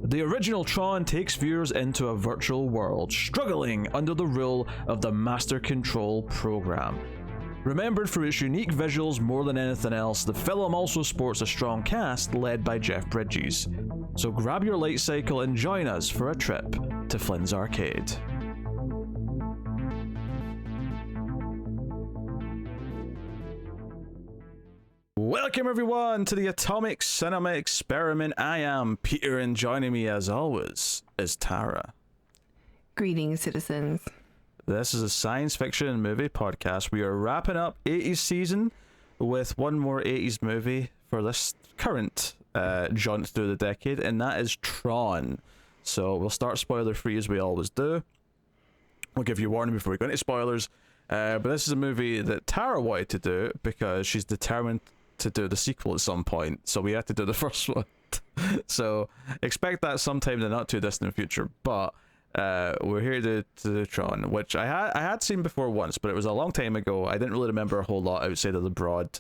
The original Tron takes viewers into a virtual world, struggling under the rule of the Master Control program. Remembered for its unique visuals more than anything else, the film also sports a strong cast led by Jeff Bridges. So grab your light cycle and join us for a trip to Flynn's Arcade. Welcome everyone to the Atomic Cinema Experiment. I am Peter, and joining me as always is Tara. Greetings, citizens. This is a science fiction movie podcast. We are wrapping up 80s season with one more 80s movie for this current jaunt through the decade, and that is Tron. So we'll start spoiler free as we always do. We'll give you a warning before we go into spoilers. But this is a movie that Tara wanted to do because she's determined to do the sequel at some point, so we had to do the first one. So expect that sometime in the not too distant future, but we're here to do Tron, which I had seen before once, but it was a long time ago. I didn't really remember a whole lot outside of the broad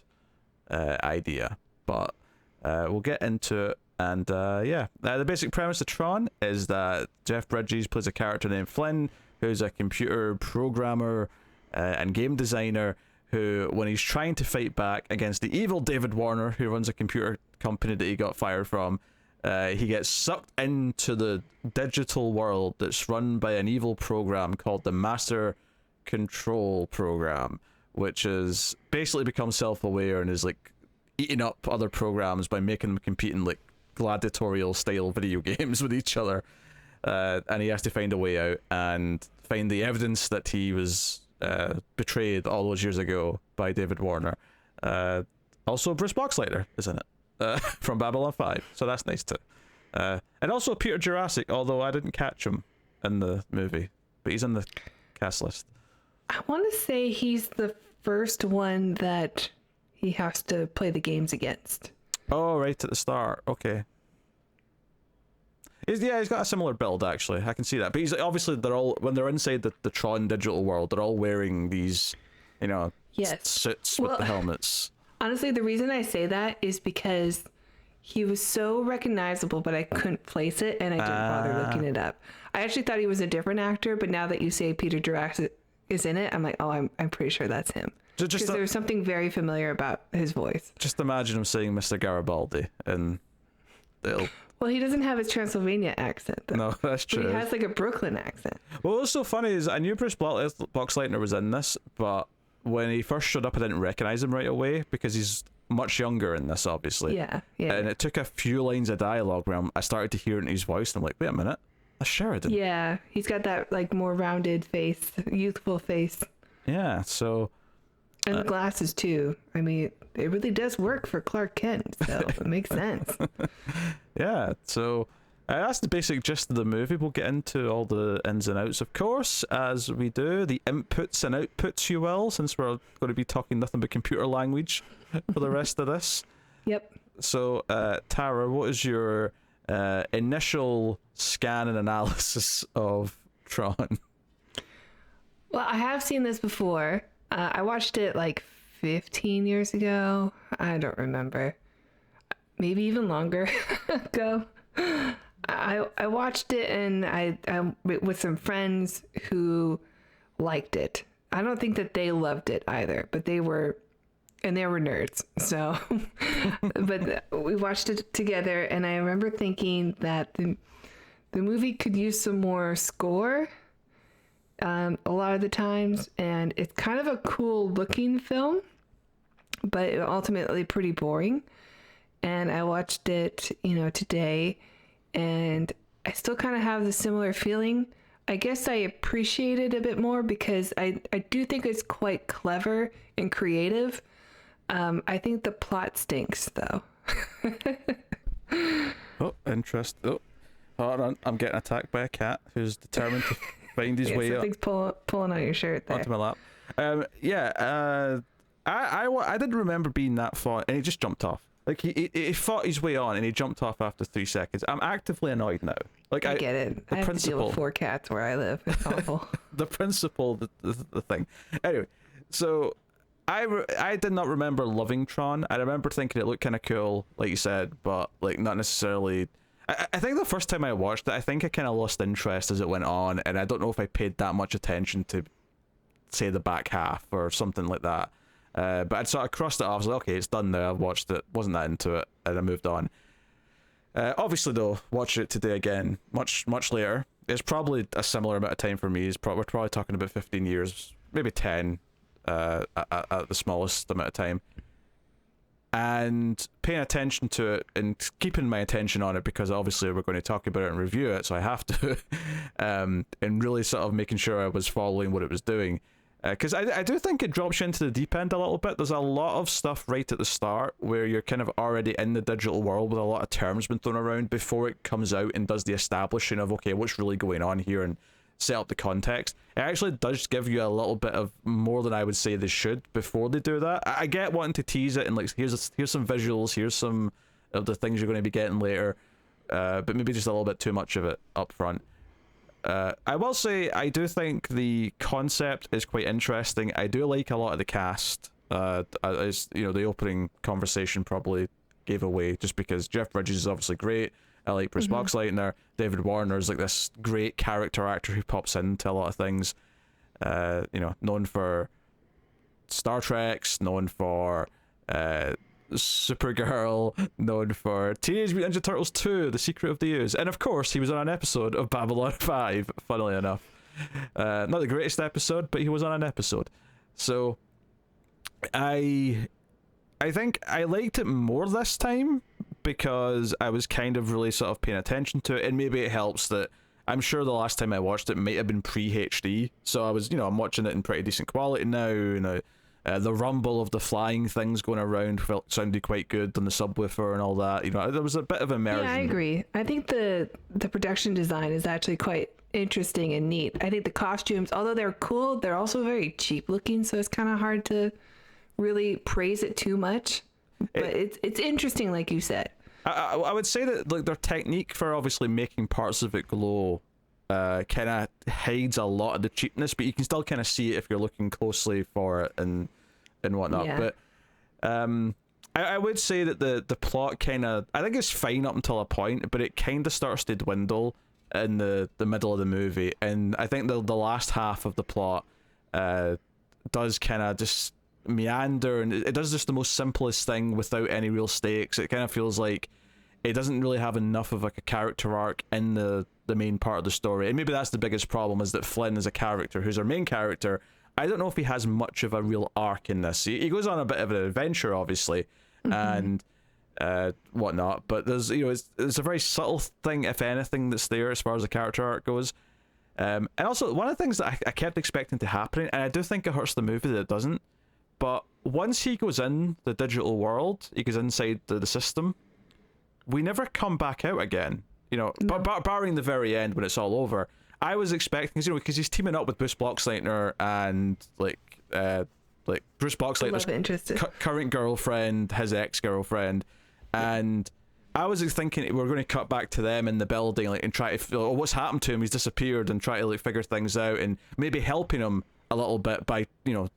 idea, but we'll get into it. And the basic premise of Tron is that Jeff Bridges plays a character named Flynn, who's a computer programmer and game designer who, when he's trying to fight back against the evil David Warner, who runs a computer company that he got fired from, he gets sucked into the digital world that's run by an evil program called the Master Control program, which is basically become self-aware and is like eating up other programs by making them compete in like gladiatorial style video games with each other. And he has to find a way out and find the evidence that he was betrayed all those years ago by David Warner. Also Bruce Boxleitner is in it, from Babylon 5, so that's nice too. And also Peter Jurassic, although I didn't catch him in the movie, but he's in the cast list. I want to say he's the first one that he has to play the games against. Oh, right at the start. Okay. He's got a similar build, actually. I can see that. But he's obviously, they're all, when they're inside the Tron digital world, they're all wearing these, yes, suits with the helmets. Honestly, the reason I say that is because he was so recognizable, but I couldn't place it, and I didn't bother looking it up. I actually thought he was a different actor, but now that you say Peter Jurassic is in it, I'm like, oh, I'm pretty sure that's him. Because there's something very familiar about his voice. Just imagine him saying Mr. Garibaldi, and it'll... Well, he doesn't have his Transylvania accent, though. No, that's true. But he has like a Brooklyn accent. Well, what's so funny is I knew Bruce Boxleitner was in this, but when he first showed up, I didn't recognize him right away because he's much younger in this, obviously. Yeah. And it took a few lines of dialogue where I started to hear it in his voice, and I'm like, wait a minute, that's Sheridan. Yeah, he's got that like more rounded face, youthful face. Yeah, so... And the glasses, too. I mean, it really does work for Clark Kent, so it makes sense. Yeah, so that's the basic gist of the movie. We'll get into all the ins and outs, of course, as we do. The inputs and outputs, you will, since we're going to be talking nothing but computer language for the rest of this. Yep. So, Tara, what is your initial scan and analysis of Tron? Well, I have seen this before. I watched it like 15 years ago. I don't remember. Maybe even longer ago. I watched it and I with some friends who liked it. I don't think that they loved it either, but they were nerds. So, but we watched it together, and I remember thinking that the movie could use some more score. A lot of the times, and it's kind of a cool looking film, but ultimately pretty boring. And I watched it, today, and I still kind of have the similar feeling. I guess I appreciate it a bit more because I do think it's quite clever and creative. I think the plot stinks, though. Oh, interesting. Oh, hold on. I'm getting attacked by a cat who's determined to find his way up. Something's pulling on your shirt there. Onto my lap. I didn't remember being that far, and he just jumped off. Like he fought his way on, and he jumped off after 3 seconds. I'm actively annoyed now. Like I get it. I have to deal with 4 cats where I live. It's awful. The principle, the thing. Anyway, so I did not remember loving Tron. I remember thinking it looked kind of cool, like you said, but like not necessarily. I think the first time I watched it, I think I kind of lost interest as it went on, and I don't know if I paid that much attention to, say, the back half or something like that. But I'd sort of crossed it off. I was like, okay, it's done now. I've watched it. Wasn't that into it, and I moved on. Obviously, though, watching it today again, much later, it's probably a similar amount of time for me. We're probably talking about 15 years, maybe 10, at the smallest amount of time. And paying attention to it and keeping my attention on it, because obviously we're going to talk about it and review it, so I have to, and really sort of making sure I was following what it was doing. Because I do think it drops you into the deep end a little bit. There's a lot of stuff right at the start where you're kind of already in the digital world with a lot of terms being thrown around before it comes out and does the establishing of, okay, what's really going on here, and set up the context. It actually does give you a little bit of more than I would say they should before they do that. I get wanting to tease it and like, here's some visuals, here's some of the things you're going to be getting later, but maybe just a little bit too much of it up front. I will say I do think the concept is quite interesting. I do like a lot of the cast. As you know, the opening conversation probably gave away, just because Jeff Bridges is obviously great. I like Bruce Boxleitner. David Warner's like this great character actor who pops into a lot of things. You know, known for Star Trek's, known for Supergirl, known for Teenage Mutant Ninja Turtles 2, The Secret of the Ooze, and of course he was on an episode of Babylon 5, funnily enough. Not the greatest episode, but he was on an episode. So I think I liked it more this time because I was kind of really sort of paying attention to it, and maybe it helps that I'm sure the last time I watched it might have been pre-HD, so I was, you know, I'm watching it in pretty decent quality now, you know. The rumble of the flying things going around sounded quite good on the subwoofer and all that. You know, there was a bit of immersion. Yeah, I agree. I think the production design is actually quite interesting and neat. I think the costumes, although they're cool, they're also very cheap looking, so it's kind of hard to really praise it too much. But it's interesting, like you said. I would say that like their technique for obviously making parts of it glow kind of hides a lot of the cheapness, but you can still kind of see it if you're looking closely for it and whatnot. Yeah. But I would say that the plot kind of, I think it's fine up until a point, but it kind of starts to dwindle in the middle of the movie, and I think the last half of the plot does kind of just meander, and it does just the most simplest thing without any real stakes. It kind of feels like it doesn't really have enough of like a character arc in the main part of the story, and maybe that's the biggest problem, is that Flynn is a character who's our main character. I don't know if he has much of a real arc in this. He goes on a bit of an adventure, obviously, and whatnot, but there's, you know, it's a very subtle thing, if anything, that's there as far as the character arc goes. And also, one of the things that I kept expecting to happen, and I do think it hurts the movie that it doesn't, but once he goes in the digital world, he goes inside the system, we never come back out again. You know, no. Barring the very end when it's all over. I was expecting, you know, because he's teaming up with Bruce Boxleitner and like Bruce Boxleitner's current girlfriend, his ex-girlfriend, and I was thinking we're going to cut back to them in the building, like, and try to feel, oh, what's happened to him? He's disappeared, and try to like figure things out, and maybe helping him a little bit by, you know,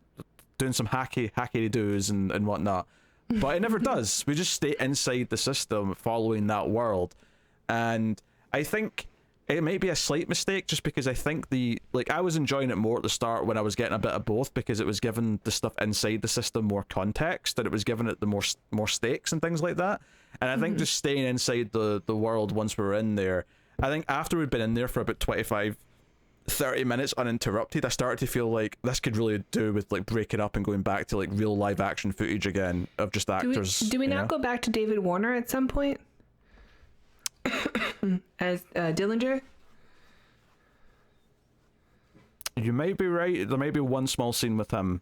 doing some hacky doos and whatnot. But it never does. We just stay inside the system, following that world, and I think it may be a slight mistake, just because I think I was enjoying it more at the start when I was getting a bit of both, because it was giving the stuff inside the system more context, and it was giving it the more stakes and things like that. And I think just staying inside the world once we were in there, I think after we'd been in there for about 25-30 minutes uninterrupted, I started to feel like this could really do with like breaking up and going back to like real live action footage again of just actors. Do we not go back to David Warner at some point? As Dillinger? You might be right. There might be one small scene with him,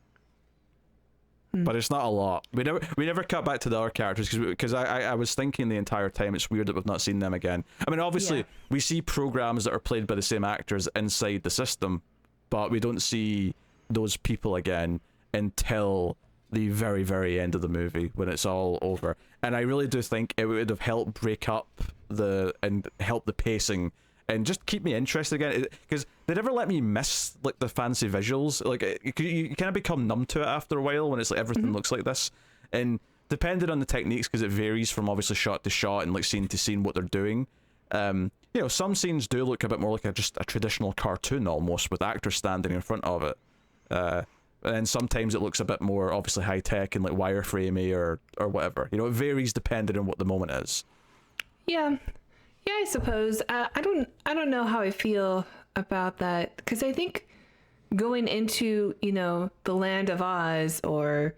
but it's not a lot. We never cut back to the other characters, because I was thinking the entire time it's weird that we've not seen them again. I mean, obviously we see programs that are played by the same actors inside the system, but we don't see those people again until the very, very end of the movie when it's all over. And I really do think it would have helped break up and help the pacing and just keep me interested again, because they never let me miss like the fancy visuals. Like you kind of become numb to it after a while when it's like everything looks like this, and depending on the techniques, because it varies from obviously shot to shot and like scene to scene what they're doing, You know, some scenes do look a bit more like just a traditional cartoon almost, with actors standing in front of it. And then sometimes it looks a bit more obviously high tech and like wireframey or whatever. You know, it varies depending on what the moment is. Yeah, I suppose. I don't know how I feel about that, because I think going into, you know, the land of Oz or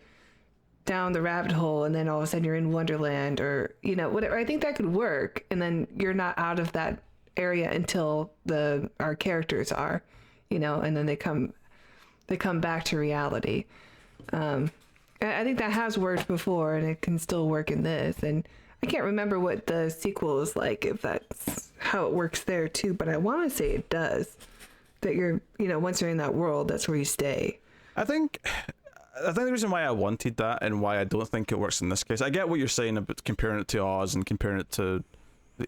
down the rabbit hole and then all of a sudden you're in Wonderland or, you know, whatever, I think that could work, and then you're not out of that area until our characters are, you know, and then they come back to reality. I think that has worked before, and it can still work in this. And I can't remember what the sequel is like, if that's how it works there too, but I want to say it does. That you're, you know, once you're in that world, that's where you stay. I think the reason why I wanted that and why I don't think it works in this case, I get what you're saying about comparing it to Oz and comparing it to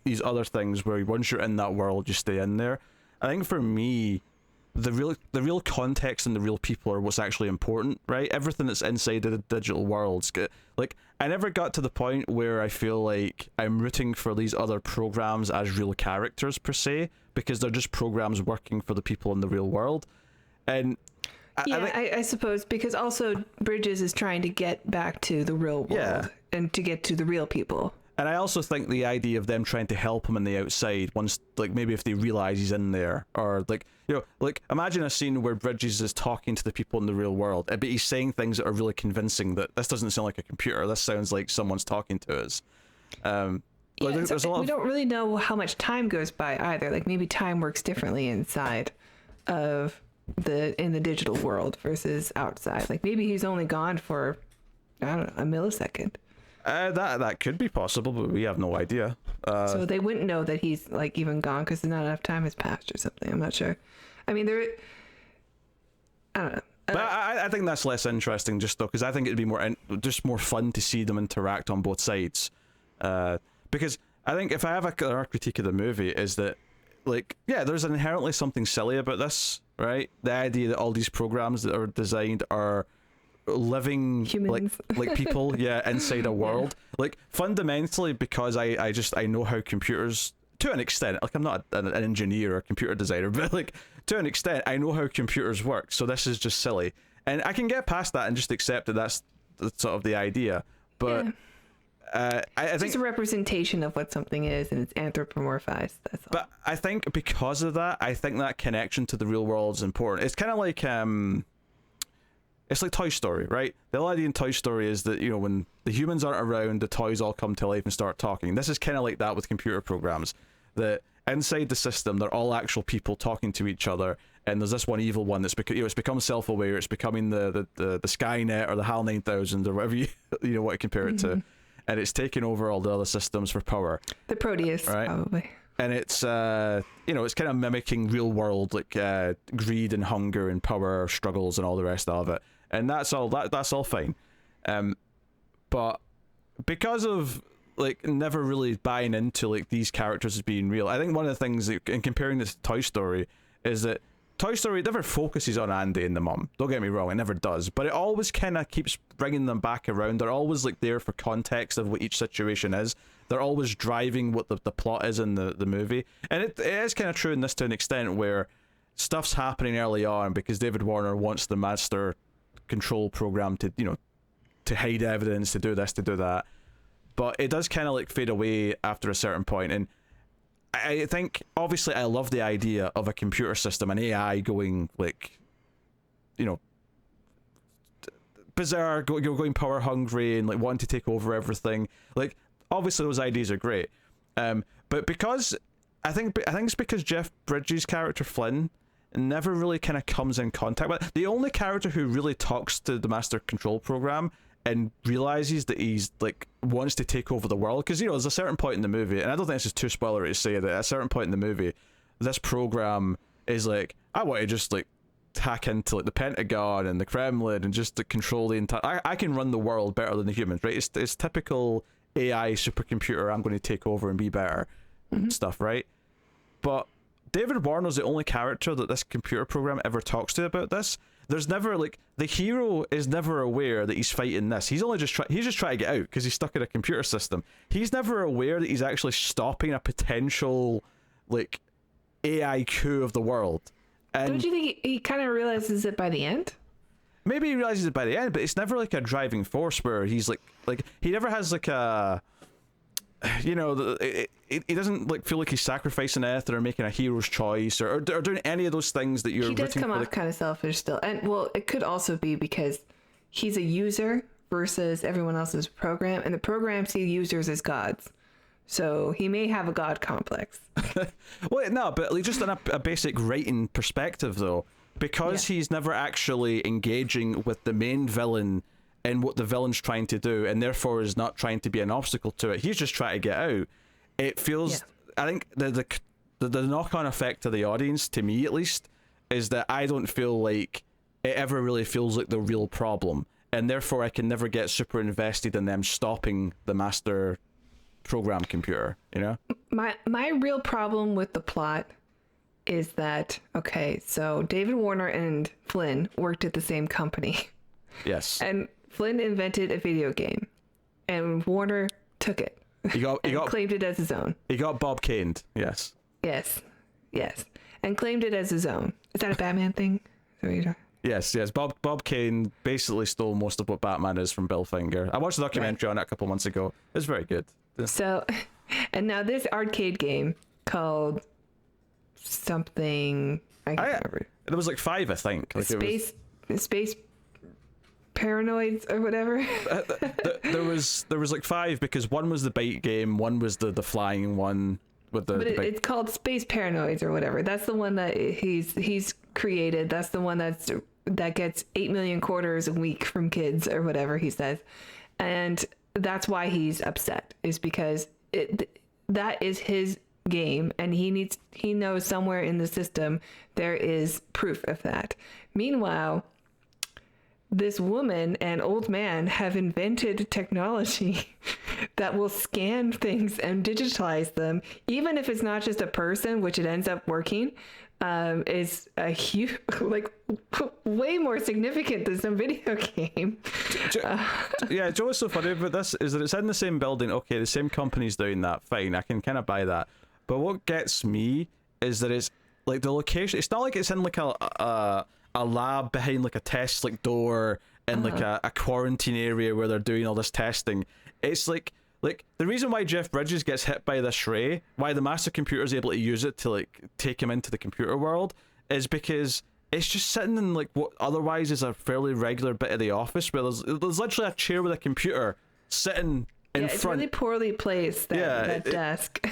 these other things where once you're in that world, you stay in there. I think for me, the real context and the real people are what's actually important, right? Everything that's inside of the digital worlds, like, I never got to the point where I feel like I'm rooting for these other programs as real characters per se, because they're just programs working for the people in the real world. And I suppose, because also Bridges is trying to get back to the real world and to get to the real people. And I also think the idea of them trying to help him on the outside, once, like, maybe if they realize he's in there, or like, you know, like, imagine a scene where Bridges is talking to the people in the real world, but he's saying things that are really convincing that this doesn't sound like a computer, this sounds like someone's talking to us. There's a lot we don't really know how much time goes by either. Like, maybe time works differently inside of in the digital world versus outside. Like, maybe he's only gone for, I don't know, a millisecond. That could be possible, but we have no idea. So they wouldn't know that he's, like, even gone because not enough time has passed or something. I'm not sure. I mean, I don't know. But I think that's less interesting, just though, because I think it'd be more fun to see them interact on both sides. Because I think if I have a critique of the movie, is that, like, yeah, there's inherently something silly about this, right? The idea that all these programs that are designed are living humans, like people, inside a world. Like, fundamentally, because I know how computers, to an extent, like, I'm not an engineer or a computer designer, but like, to an extent, I know how computers work, so this is just silly. And I can get past that and just accept that that's sort of the idea. But I think it's a representation of what something is, and it's anthropomorphized. That's all. But I think because of that, I think that connection to the real world is important. It's kind of like it's like Toy Story, right? The whole idea in Toy Story is that, you know, when the humans aren't around, the toys all come to life and start talking. This is kind of like that with computer programs. That inside the system, they're all actual people talking to each other, and there's this one evil one that's it's become self-aware. It's becoming the Skynet or the HAL 9000 or whatever you want to compare it to, and it's taking over all the other systems for power. The Proteus, right? Probably. And it's it's kind of mimicking real world, like greed and hunger and power struggles and all the rest of it, and that's all fine. But because of, like, never really buying into, like, these characters as being real, I think one of the things in comparing this to Toy Story is that Toy Story never focuses on Andy and the mum. Don't get me wrong, it never does, but it always kind of keeps bringing them back around. They're always, like, there for context of what each situation is. They're always driving what the plot is in the movie, and it is kind of true in this to an extent, where stuff's happening early on because David Warner wants the master control program to, you know, to hide evidence, to do this, to do that. But it does kind of, like, fade away after a certain point. And I think, obviously, I love the idea of a computer system, an AI going, like, you know, bizarre, going power hungry and, like, wanting to take over everything. Like, obviously those ideas are great. But because I think it's because Jeff Bridges' character Flynn never really kind of comes in contact with the only character who really talks to the master control program and realizes that he's, like, wants to take over the world, because, you know, there's a certain point in the movie, and I don't think this is too spoilery to say that at a certain point in the movie, this program is like, I want to just, like, hack into, like, the Pentagon and the Kremlin and just to control the entire, I can run the world better than the humans, right? It's typical AI supercomputer, I'm going to take over and be better stuff, right? But David Warner's the only character that this computer program ever talks to about this, there's never like the hero is never aware that he's fighting this. He's just trying to get out because he's stuck in a computer system. He's never aware that he's actually stopping a potential like AI coup of the world. And don't you think he kind of realizes it by the end? Maybe he realizes it by the end, but it's never like a driving force where he's like he never has like a, you know, he doesn't like feel like he's sacrificing anything or making a hero's choice or doing any of those things that you're. He does come off kind of selfish still, and well, it could also be because he's a user versus everyone else's program, and the program see users as gods, so he may have a god complex. Well, no, but like just in a basic writing perspective, though, because he's never actually engaging with the main villain and what the villain's trying to do, and therefore is not trying to be an obstacle to it. He's just trying to get out. It feels, I think the knock-on effect to the audience, to me at least, is that I don't feel like it ever really feels like the real problem, and therefore I can never get super invested in them stopping the master program computer, you know? My real problem with the plot is that, okay, so David Warner and Flynn worked at the same company. Yes. And Flynn invented a video game, and Warner took it. He claimed it as his own. He got Bob caned. Yes. Yes. And claimed it as his own. Is that a Batman thing? Yes. Bob Kane basically stole most of what Batman is from Bill Finger. I watched a documentary on it a couple months ago. It's very good. So, and now this arcade game called something, I can't remember. There was like 5, I think. Like Space Paranoids or whatever. There was like 5 because one was the bite game, one was the flying one with the. But it's called Space Paranoids or whatever. That's the one that he's created. That's the one that gets 8 million quarters a week from kids or whatever he says, and that's why he's upset. Is because that is his game, and he knows somewhere in the system there is proof of that. Meanwhile, this woman and old man have invented technology that will scan things and digitize them, even if it's not just a person, which it ends up working, is a huge, like, way more significant than some video game. Yeah, Joe, is so funny about this is that it's in the same building. Okay, the same company's doing that. Fine, I can kind of buy that. But what gets me is that it's like the location. It's not like it's in like a lab behind like a test like door and like a quarantine area where they're doing all this testing. It's like the reason why Jeff Bridges gets hit by this ray, why the master computer is able to use it to like take him into the computer world, is because it's just sitting in like what otherwise is a fairly regular bit of the office where there's literally a chair with a computer sitting in front. It's really poorly placed, that desk.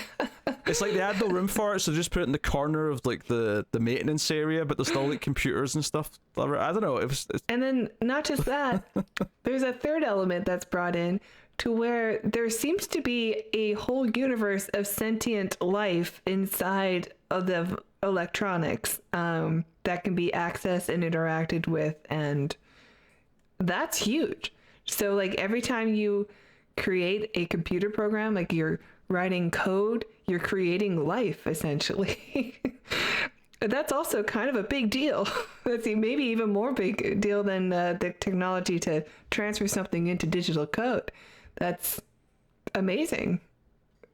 It's like they had no room for it, so just put it in the corner of like the maintenance area, but there's still like computers and stuff. I don't know. And then not just that, there's a third element that's brought in to where there seems to be a whole universe of sentient life inside of the electronics that can be accessed and interacted with, and that's huge. So like every time you create a computer program, like you're writing code, you're creating life essentially. That's also kind of a big deal. That's maybe even more big deal than the technology to transfer something into digital code. That's amazing.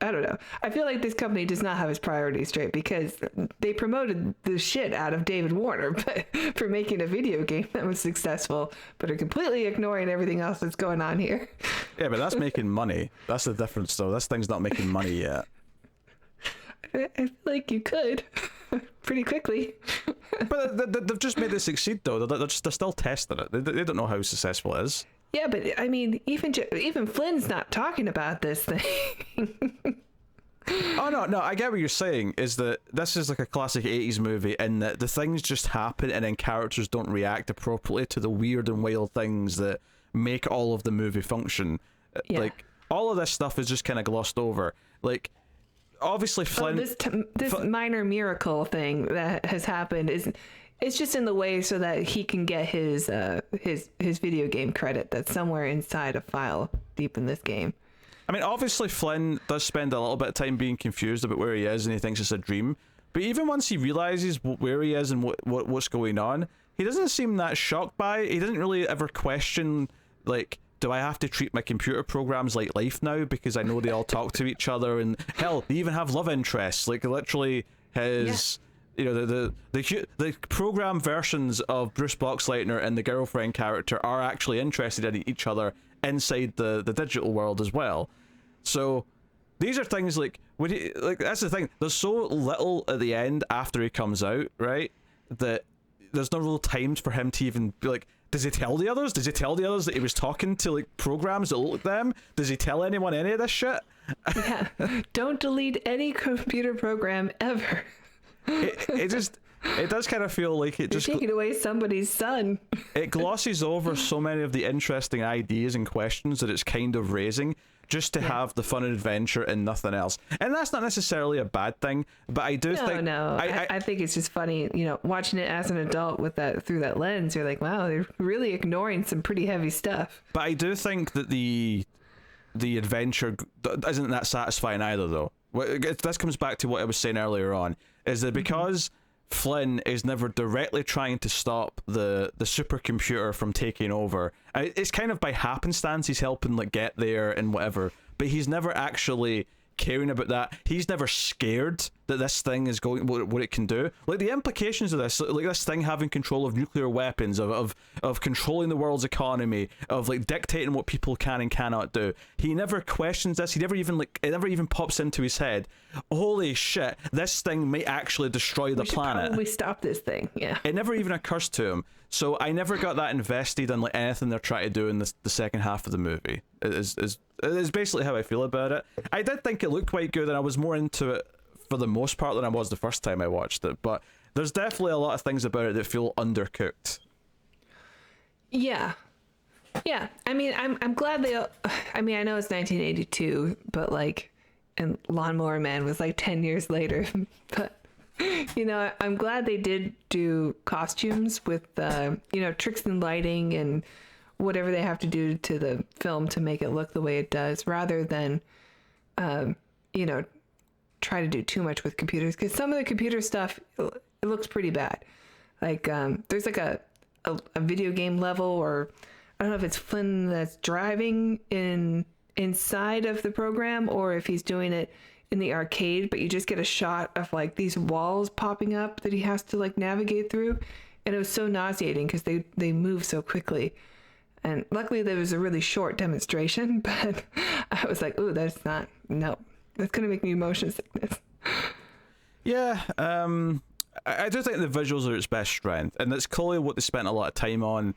I don't know. I feel like this company does not have its priorities straight because they promoted the shit out of David Warner for making a video game that was successful, but are completely ignoring everything else that's going on here. Yeah, but that's making money. That's the difference, though. This thing's not making money yet. I feel like you could pretty quickly. But they've just made it succeed, though. They're still testing it. They don't know how successful it is. Yeah, but I mean, even Flynn's not talking about this thing. Oh no, I get what you're saying. Is that this is like a classic 80s movie, and that the things just happen, and then characters don't react appropriately to the weird and wild things that make all of the movie function. Yeah. Like all of this stuff is just kind of glossed over. Like obviously Flynn. This minor miracle thing that has happened is. It's just in the way so that he can get his video game credit that's somewhere inside a file deep in this game. I mean, obviously Flynn does spend a little bit of time being confused about where he is, and he thinks it's a dream. But even once he realizes where he is and what's going on, he doesn't seem that shocked by it. He doesn't really ever question, like, do I have to treat my computer programs like life now because I know they all talk to each other, and hell, they even have love interests. Like, literally his, you know, the program versions of Bruce Boxleitner and the girlfriend character are actually interested in each other inside the digital world as well. So these are things like, that's the thing. There's so little at the end after he comes out, right? That there's no real time for him to even be like, does he tell the others? Does he tell the others that he was talking to like programs that look like them? Does he tell anyone any of this shit? Yeah. Don't delete any computer program ever. It does kind of feel like You're taking away somebody's son. It glosses over so many of the interesting ideas and questions that it's kind of raising, just to have the fun and adventure and nothing else. And that's not necessarily a bad thing, but I do think... No, I think it's just funny, you know, watching it as an adult with that through that lens, you're like, wow, they're really ignoring some pretty heavy stuff. But I do think that the adventure isn't that satisfying either, though. This comes back to what I was saying earlier on, is that because Flynn is never directly trying to stop the supercomputer from taking over, it's kind of by happenstance he's helping like get there and whatever, but he's never actually caring about that. He's never scared that this thing is going what it can do. Like the implications of this, like this thing having control of nuclear weapons, of controlling the world's economy, of like dictating what people can and cannot do. He never questions this. He never even it never even pops into his head, holy shit, this thing may actually destroy the planet. Probably stop this thing. Yeah. It never even occurs to him. So I never got that invested in like anything they're trying to do in the second half of the movie. It is basically how I feel about it. I did think it looked quite good, and I was more into it for the most part than I was the first time I watched it. But there's definitely a lot of things about it that feel undercooked. Yeah. Yeah. I mean, I'm glad they... I mean, I know it's 1982, but like... And Lawnmower Man was like 10 years later. But... You know, I'm glad they did do costumes with, you know, tricks and lighting and whatever they have to do to the film to make it look the way it does, rather than, you know, try to do too much with computers. Because some of the computer stuff, it looks pretty bad. Like, there's like a video game level, or I don't know if it's Flynn that's driving inside of the program, or if he's doing it in the arcade, but you just get a shot of like these walls popping up that he has to like navigate through, and it was so nauseating because they move so quickly. And luckily there was a really short demonstration, but I was like, ooh, that's gonna make me motion sickness. Yeah, I do think the visuals are its best strength, and that's clearly what they spent a lot of time on.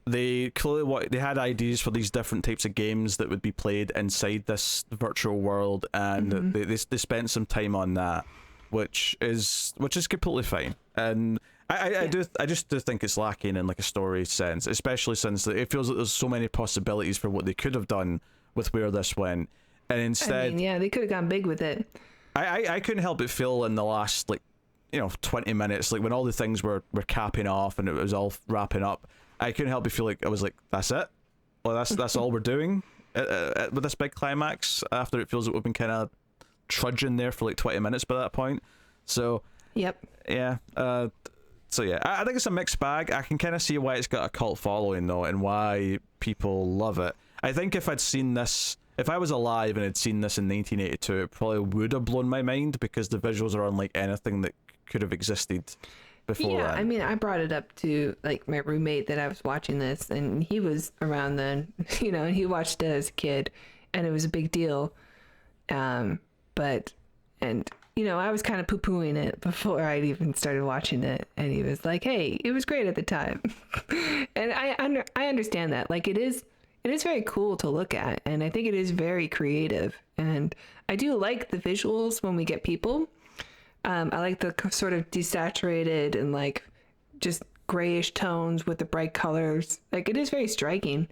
They had ideas for these different types of games that would be played inside this virtual world, and they spent some time on that, which is completely fine. And I just do think it's lacking in like a story sense, especially since it feels like there's so many possibilities for what they could have done with where this went, and instead, I mean, yeah, they could have gone big with it. I couldn't help but feel in the last 20 minutes, like when all the things were capping off and it was all wrapping up, I couldn't help but feel like I was like, that's it? Well, that's all we're doing with this big climax, after it feels like we've been kind of trudging there for like 20 minutes by that point. So, yep. Yeah. So yeah, I think it's a mixed bag. I can kind of see why it's got a cult following though, and why people love it. I think if I'd seen this, if I was alive and had seen this in 1982, it probably would have blown my mind, because the visuals are unlike anything that could have existed before. Yeah, then. I mean, I brought it up to like my roommate that I was watching this, and he was around then, you know, and he watched it as a kid, and it was a big deal. And you know, I was kind of poo-pooing it before I'd even started watching it, and he was like, "Hey, it was great at the time," and I understand that. Like, it is very cool to look at, and I think it is very creative, and I do like the visuals when we get people. I like the sort of desaturated and like just grayish tones with the bright colors. Like, it is very striking.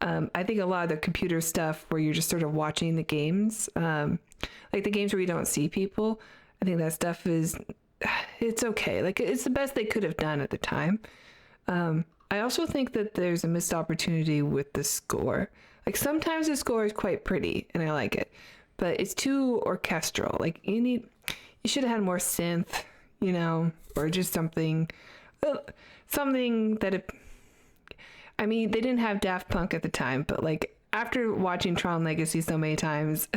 I think a lot of the computer stuff where you're just sort of watching the games, like the games where you don't see people, I think that stuff it's okay. Like, it's the best they could have done at the time. I also think that there's a missed opportunity with the score. Like, sometimes the score is quite pretty and I like it, but it's too orchestral. Like, you should have had more synth, you know, or just something something that I mean, they didn't have Daft Punk at the time, but like after watching Tron Legacy so many times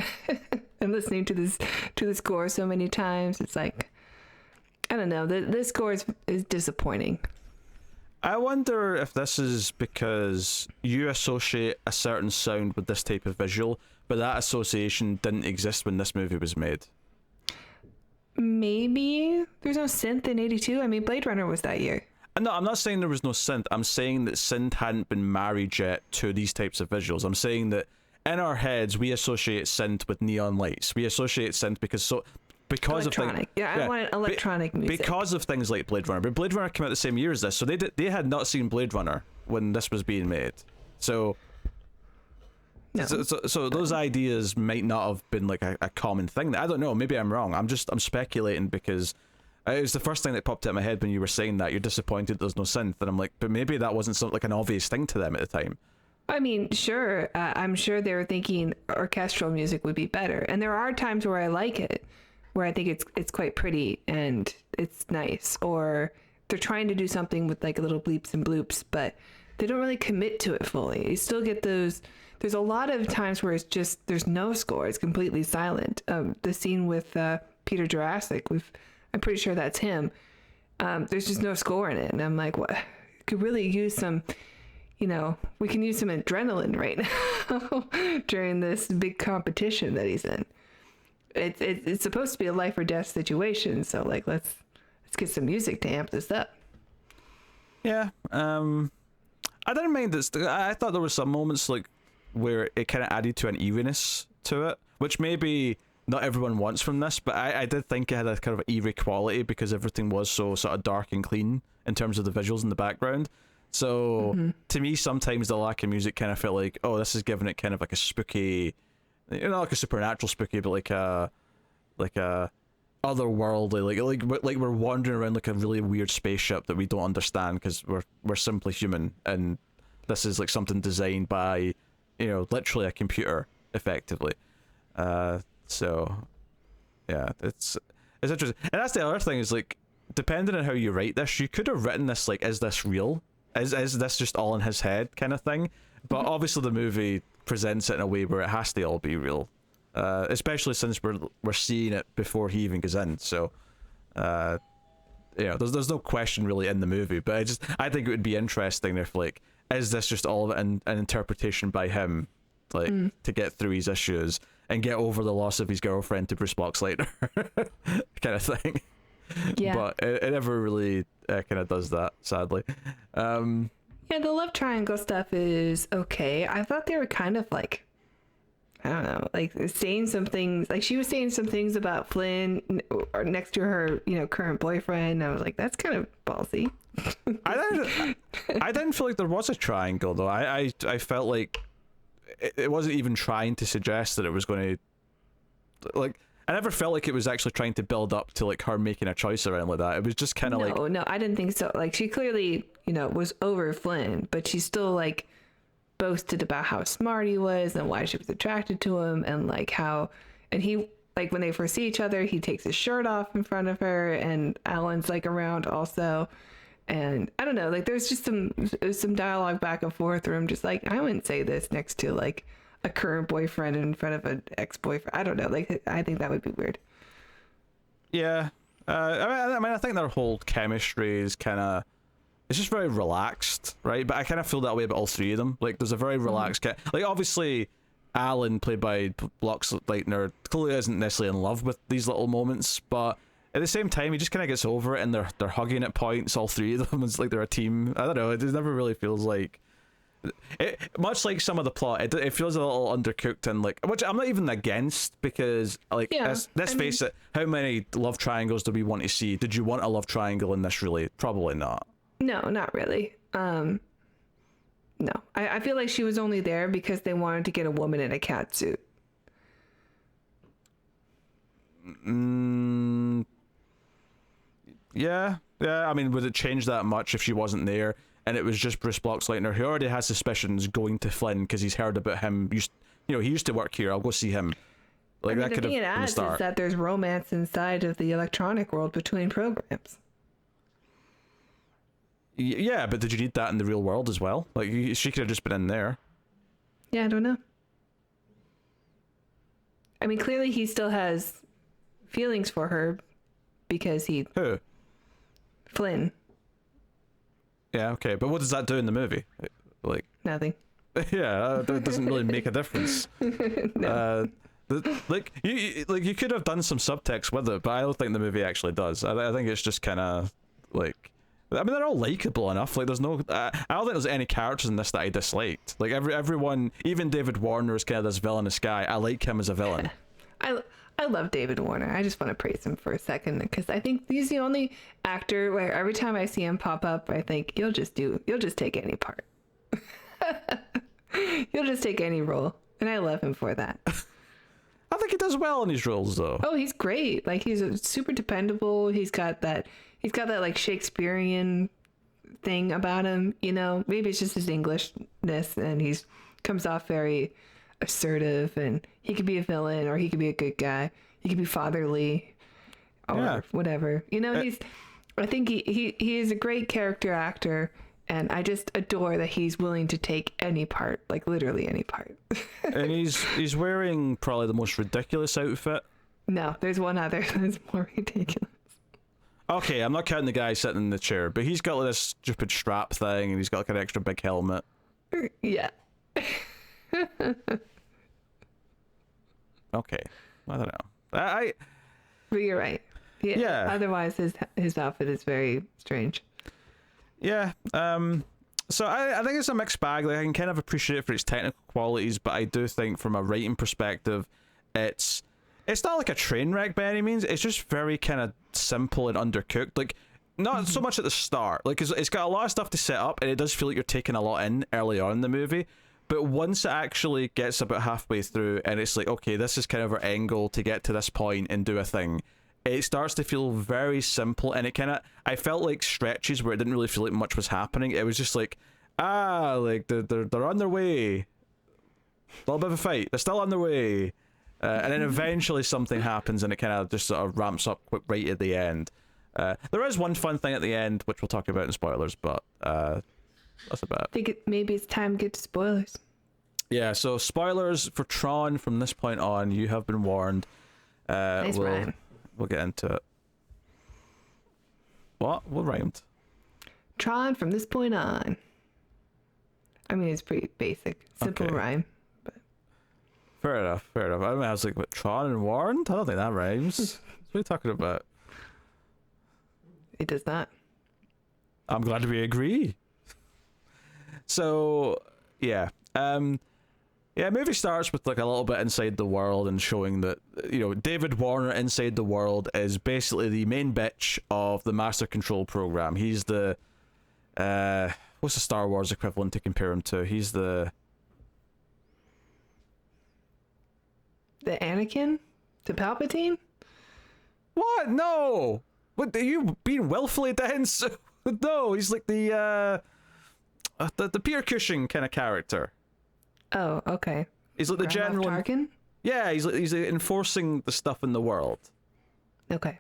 and listening to the score so many times, it's like, I don't know, this score is disappointing. I wonder if this is because you associate a certain sound with this type of visual, but that association didn't exist when this movie was made. Maybe there's no synth in 82. I mean, Blade Runner was that year. No, I'm not saying there was no synth. I'm saying that synth hadn't been married yet to these types of visuals. I'm saying that in our heads we associate synth with neon lights. We associate synth because electronic. of things. I want electronic music because of things like Blade Runner. But Blade Runner came out the same year as this, so they had not seen Blade Runner when this was being made. So. No. So those ideas might not have been like a common thing. I don't know. Maybe I'm wrong. I'm speculating because it was the first thing that popped out of my head when you were saying that. You're disappointed there's no synth, and I'm like, but maybe that wasn't something like an obvious thing to them at the time. I mean, sure. I'm sure they were thinking orchestral music would be better, and there are times where I like it, where I think it's quite pretty and it's nice, or they're trying to do something with like little bleeps and bloops, but they don't really commit to it fully. You still get those. There's a lot of times where it's just there's no score; it's completely silent. The scene with Peter Jurassic, I'm pretty sure that's him. There's just no score in it, and I'm like, what? Could really use some. We can use some adrenaline right now during this big competition that he's in. It's supposed to be a life or death situation, so like let's get some music to amp this up. Yeah, I didn't mind this. I thought there were some moments like where it kind of added to an eeriness to it, which maybe not everyone wants from this, but I did think it had a kind of eerie quality because everything was so sort of dark and clean in terms of the visuals in the background. So to me, sometimes the lack of music kind of felt like, oh, this is giving it kind of like a spooky, not like a supernatural spooky, but like a otherworldly, like we're wandering around like a really weird spaceship that we don't understand because we're simply human, and this is like something designed by, literally a computer, effectively. So yeah, it's interesting, and that's the other thing is like, depending on how you write this, you could have written this like, is this real? Is this just all in his head kind of thing? But obviously the movie presents it in a way where it has to all be real, especially since we're seeing it before he even goes in. So, there's no question really in the movie. But I think it would be interesting if like, is this just all of it an interpretation by him, like to get through his issues and get over the loss of his girlfriend to Bruce Boxleitner, kind of thing. Yeah. But it never really kind of does that, sadly. Yeah, the love triangle stuff is okay. I thought they were kind of like, I don't know, like saying some things, like she was saying some things about Flynn next to her, current boyfriend. I was like, that's kind of ballsy. I didn't feel like there was a triangle though. I felt like it wasn't even trying to suggest that it was going to, like, I never felt like it was actually trying to build up to like her making a choice around like that. It was just kind of like, no, I didn't think so. Like she clearly, was over Flynn, but she still like boasted about how smart he was and why she was attracted to him, and like how, and he, like when they first see each other, he takes his shirt off in front of her, and Alan's like around also. And I don't know, like there's just some dialogue back and forth where I'm just like, I wouldn't say this next to like a current boyfriend in front of an ex-boyfriend. I don't know, like I think that would be weird. Yeah, I mean I think their whole chemistry is kind of, it's just very relaxed, right? But I kind of feel that way about all three of them. Like there's a very relaxed like obviously Alan, played by Boxleitner, clearly isn't necessarily in love with these little moments, but at the same time he just kind of gets over it, and they're hugging at points, all three of them. It's like they're a team. I don't know, it never really feels like much like some of the plot, it feels a little undercooked, and like, which I'm not even against, because like, let's face it, how many love triangles do we want to see? Did you want a love triangle in this? Really, probably not. No, not really. No, I feel like she was only there because they wanted to get a woman in a cat suit. Yeah. I mean, would it change that much if she wasn't there and it was just Bruce Boxleitner, who already has suspicions, going to Flynn because he's heard about him? He used to work here. I'll go see him. Like, that could have been the start. Is that there's romance inside of the electronic world between programs. Yeah, but did you need that in the real world as well? Like, she could have just been in there. Yeah, I don't know. I mean, clearly he still has feelings for her because he... Who? Flynn. Yeah, okay, but what does that do in the movie? Like... Nothing. Yeah, that doesn't really make a difference. No. Like you could have done some subtext with it, but I don't think the movie actually does. I think it's just kind of like... I mean, they're all likable enough. Like, there's no... I don't think there's any characters in this that I disliked. Like, everyone, even David Warner is kind of this villainous guy. I like him as a villain. I love David Warner. I just want to praise him for a second because I think he's the only actor where every time I see him pop up, I think you'll just take any part. You'll just take any role, and I love him for that. I think he does well in these roles, though. Oh, he's great. Like, he's super dependable. He's got that like Shakespearean thing about him, you know. Maybe it's just his Englishness, and he's comes off very assertive, and he could be a villain or he could be a good guy. He could be fatherly or whatever. You know, I think he is a great character actor, and I just adore that he's willing to take any part, like literally any part. And he's wearing probably the most ridiculous outfit. No, there's one other that's more ridiculous. Okay, I'm not counting the guy sitting in the chair, but he's got like this stupid strap thing, and he's got like an extra big helmet. Yeah. Okay, I don't know. But you're right. Yeah. Otherwise, his outfit is very strange. Yeah. So I think it's a mixed bag. Like, I can kind of appreciate it for its technical qualities, but I do think from a writing perspective, it's not like a train wreck by any means. It's just very kind of simple and undercooked. Like, not so much at the start. Like, it's got a lot of stuff to set up, and it does feel like you're taking a lot in early on in the movie. But once it actually gets about halfway through, and it's like, okay, this is kind of our end goal to get to this point and do a thing, it starts to feel very simple, and it kind of... I felt like stretches where it didn't really feel like much was happening. It was just like, like, they're on their way. A little bit of a fight. They're still on their way. And then eventually something happens, and it kind of just sort of ramps up right at the end. There is one fun thing at the end, which we'll talk about in spoilers, but that's about it. I think maybe it's time to get to spoilers. Yeah, so spoilers for Tron from this point on. You have been warned. Nice rhyme. We'll get into it. What rhymed? Tron from this point on. I mean, it's pretty basic. Simple rhyme. But Fair enough. I mean, I was like, what, Tron and warned? I don't think that rhymes. What are you talking about? It does not. I'm glad we agree. So, yeah. Movie starts with like a little bit inside the world and showing that, you know, David Warner inside the world is basically the main bitch of the Master Control program. He's the what's the Star Wars equivalent to compare him to? He's the Anakin to Palpatine? What? No. What, are you being willfully dense? No, he's like the Peter Cushing kind of character. Oh, okay. He's like the Grand general. Moff Tarkin? Yeah, he's enforcing the stuff in the world. Okay.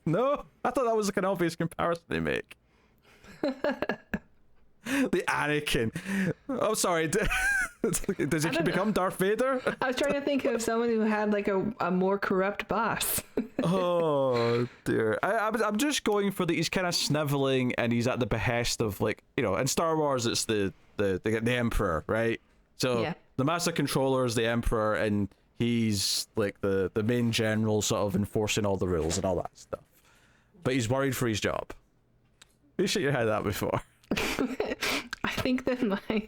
No, I thought that was like an obvious comparison to make. The Anakin. Oh, sorry. Does he become Darth Vader? I was trying to think of someone who had like a more corrupt boss. Oh dear. I'm just going for he's kind of sniveling and he's at the behest of, like, you know, in Star Wars it's the Emperor, right? So yeah. The Master Controller is the Emperor, and he's like the main general, sort of enforcing all the rules and all that stuff. But he's worried for his job. You should have had that before. I think that my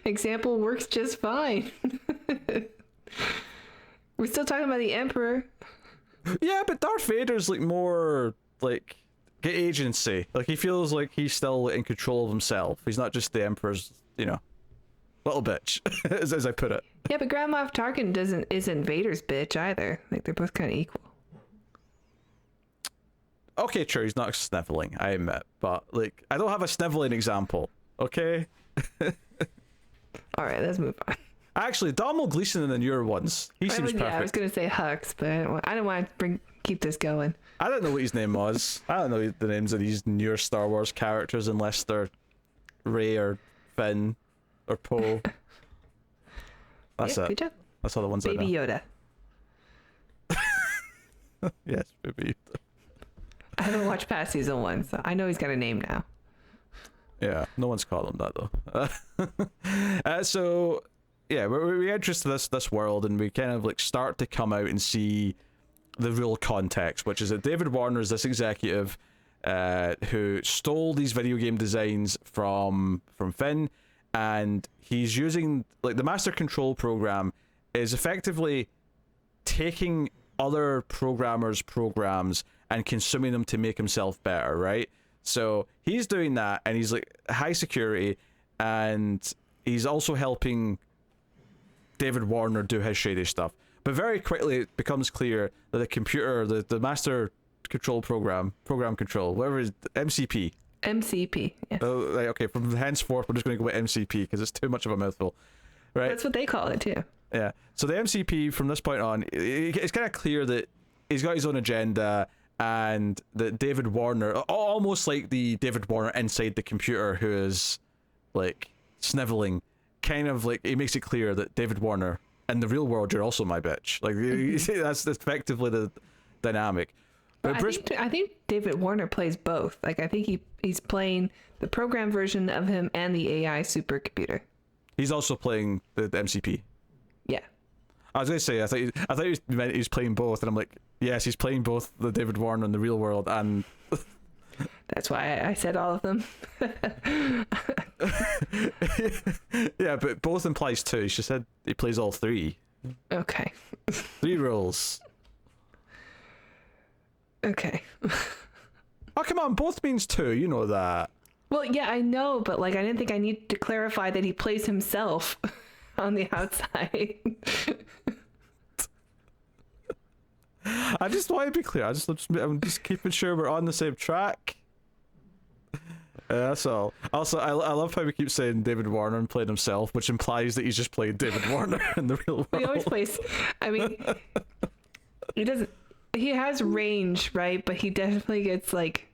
example works just fine. We're still talking about the Emperor. Yeah, but Darth Vader's like more like get agency. Like, he feels like he's still in control of himself. He's not just the Emperor's, you know, little bitch, as I put it. Yeah, but Grand Moff Tarkin isn't Vader's bitch either. Like, they're both kind of equal. Okay, true, he's not sniveling, I admit, but like, I don't have a sniveling example. Okay. All right, let's move on. Actually, Domhnall Gleeson in the newer ones, he seems perfect. Yeah, I was gonna say Hux, but I don't want to keep this going. I don't know what his name was. I don't know the names of these newer Star Wars characters unless they're Rey or Finn or Poe. That's it. Good job. That's all the ones Baby I know. Yoda. Yes, Baby Yoda. I haven't watched past season 1, so I know he's got a name now. Yeah, no one's called him that though. So yeah, we enter into this world, and we kind of like start to come out and see the real context, which is that David Warner is this executive who stole these video game designs from Finn, and he's using like the Master Control program is effectively taking other programmers' programs and consuming them to make himself better, right? So he's doing that, and he's like high security, and he's also helping David Warner do his shady stuff. But very quickly it becomes clear that the computer, the Master Control program control, whatever is MCP. MCP. Yes. Oh, right, okay. From henceforth, we're just going to go with MCP because it's too much of a mouthful, right? That's what they call it too. Yeah. So the MCP from this point on, it's kind of clear that he's got his own agenda, and that David Warner, almost like the David Warner inside the computer who is like sniveling, kind of like he makes it clear that David Warner, in the real world, you're also my bitch. Like you see, that's effectively the dynamic. But I think David Warner plays both. Like I think he's playing the program version of him and the AI supercomputer. He's also playing the MCP. Yeah. I was gonna say I thought he meant he was playing both, and I'm like, yes, he's playing both the David Warner in the real world and. That's why I said all of them. Yeah, but both implies two. She said he plays all three. Okay. 3 roles. Okay. Oh, come on, both means 2, you know that. Well, yeah, I know, but like I didn't think I needed to clarify that he plays himself on the outside. I just want to be clear. I'm just keeping sure we're on the same track. That's all. Also, I love how we keep saying David Warner and played himself, which implies that he's just played David Warner in the real world. He always plays. I mean, he doesn't. He has range, right? But he definitely gets like,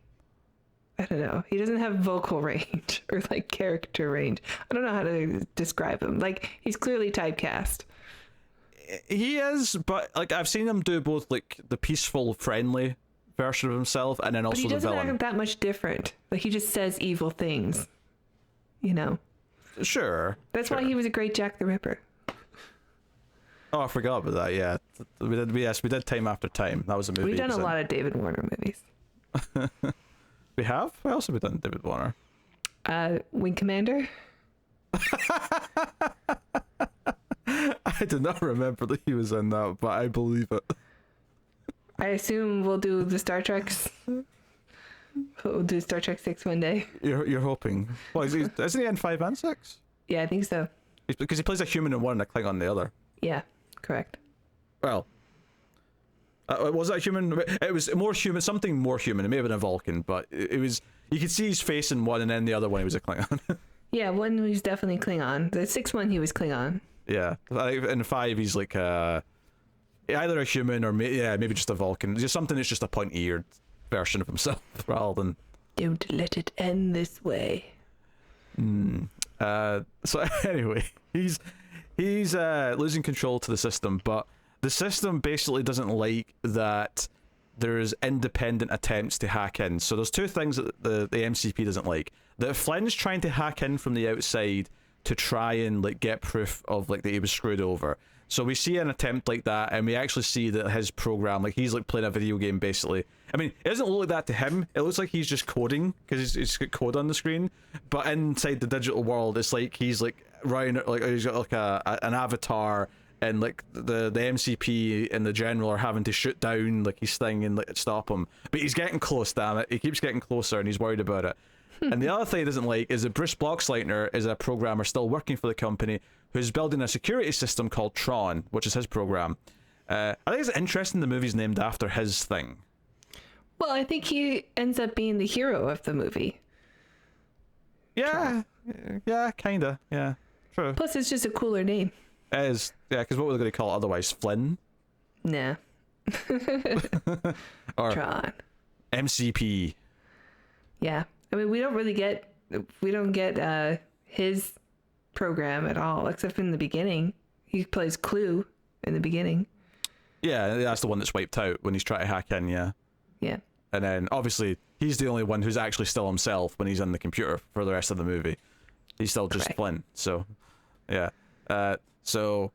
I don't know. He doesn't have vocal range or like character range. I don't know how to describe him. Like he's clearly typecast. He is, but like I've seen him do both like the peaceful, friendly version of himself, and then also But he the doesn't villain. act that much different. Like he just says evil things. You know. Sure. That's why he was a great Jack the Ripper. Oh, I forgot about that. Yeah, we did. Yes, we did Time After Time. That was a movie. We've done a lot of David Warner movies. We have. What else have we done, David Warner? Wing Commander. I did not remember that he was in that, but I believe it. I assume we'll do the Star Treks. We'll do Star Trek 6 one day. You're hoping. Well, isn't he in 5 and 6? Yeah, I think so. Because he plays a human in one and a Klingon in the other. Yeah, correct. Well, was that a human? It was more human, something more human. It may have been a Vulcan, but it was. You could see his face in one, and then the other one he was a Klingon. Yeah, one was definitely Klingon. The 6th one, he was Klingon. Yeah, in 5 he's like either a human or maybe just a Vulcan. Just something that's just a pointy-eared version of himself rather than. Don't let it end this way. So anyway, he's losing control to the system, but the system basically doesn't like that there's independent attempts to hack in. So there's 2 things that the MCP doesn't like. That Flynn's trying to hack in from the outside to try and like get proof of like that he was screwed over. So we see an attempt like that, and we actually see that his program, like he's like playing a video game basically. I mean, it doesn't look like that to him. It looks like he's just coding because he's got code on the screen. But inside the digital world, it's like he's like running, like he's got like an avatar, and like the MCP and the general are having to shoot down like his thing and like stop him. But he's getting close, damn it. He keeps getting closer, and he's worried about it. And the other thing he doesn't like is that Bruce Boxleitner is a programmer still working for the company who's building a security system called Tron, which is his program. I think it's interesting the movie's named after his thing. Well, I think he ends up being the hero of the movie. Yeah, yeah, kinda, yeah, true. Plus, it's just a cooler name. It is, yeah, because what were they going to call it otherwise? Flynn? Nah. Or Tron. MCP. Yeah. I mean, we don't get his program at all, except in the beginning. He plays Clue in the beginning. Yeah, that's the one that's wiped out when he's trying to hack in, yeah. Yeah. And then, obviously, he's the only one who's actually still himself when he's on the computer for the rest of the movie. He's still just Flynn, so, yeah. So,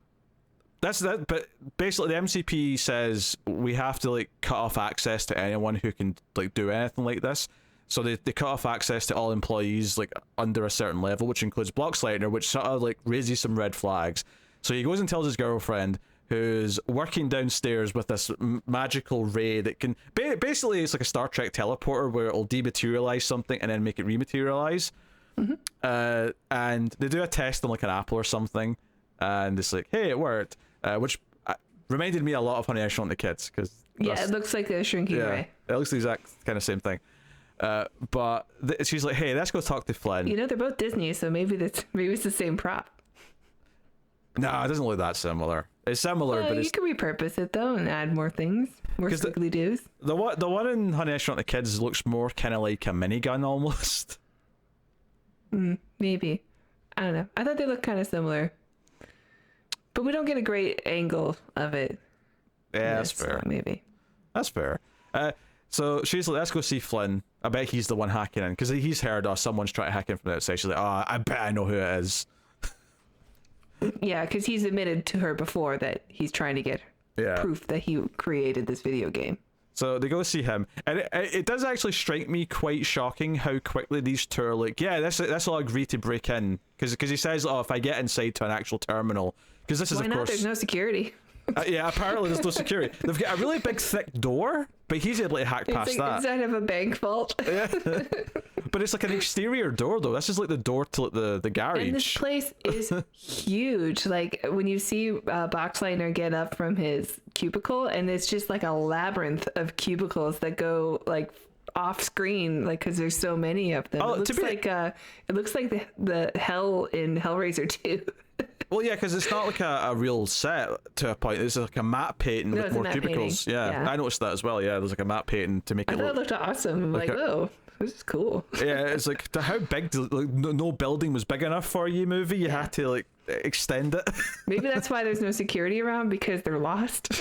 that's that, but basically the MCP says we have to, like, cut off access to anyone who can, like, do anything like this. So they cut off access to all employees, like, under a certain level, which includes Boxleitner, which sort of, like, raises some red flags. So he goes and tells his girlfriend, who's working downstairs with this magical ray that can basically, it's like a Star Trek teleporter where it'll dematerialize something and then make it rematerialize. And they do a test on like an apple or something, and it's like, hey, it worked, which reminded me a lot of Honey, I Shrunk the Kids, because it looks like a shrinking ray. It looks the exact kind of same thing. But she's like, hey, let's go talk to Flynn. You know, they're both Disney, so maybe it's the same prop. No, it doesn't look that similar. It's similar, but you can repurpose it though and add more things, more squiggly doos. The one in Honey, I Shrunk the Kids looks more kind of like a minigun almost. Maybe. I don't know. I thought they looked kind of similar, but we don't get a great angle of it. Yeah, that's fair. Maybe. That's fair. So she's like, let's go see Flynn. I bet he's the one hacking in, because he's heard, someone's trying to hack in from the outside. She's like, I bet I know who it is. Yeah, because he's admitted to her before that he's trying to get proof that he created this video game. So they go see him, and it does actually strike me quite shocking how quickly these two are like, yeah, that's all agree to break in, because he says, if I get inside to an actual terminal, because this is Why of not? course There's no security. Yeah, apparently there's no security. They've got a really big thick door, but he's able to hack past that. Inside of a bank vault. Yeah. But it's like an exterior door though. This is like the door to the garage. And this place is huge. Like when you see Boxleitner get up from his cubicle, and it's just like a labyrinth of cubicles that go like off screen, like because there's so many of them. It looks like the hell in Hellraiser 2. Well, yeah, because it's not like a real set to a point. It's like a matte painting with more cubicles. Yeah, I noticed that as well. Yeah, there's like a matte painting to make it look. It looked awesome. I'm like, oh, this is cool. Yeah, it's like how big? Like, no building was big enough for you. Movie, you had to like extend it. Maybe that's why there's no security around, because they're lost.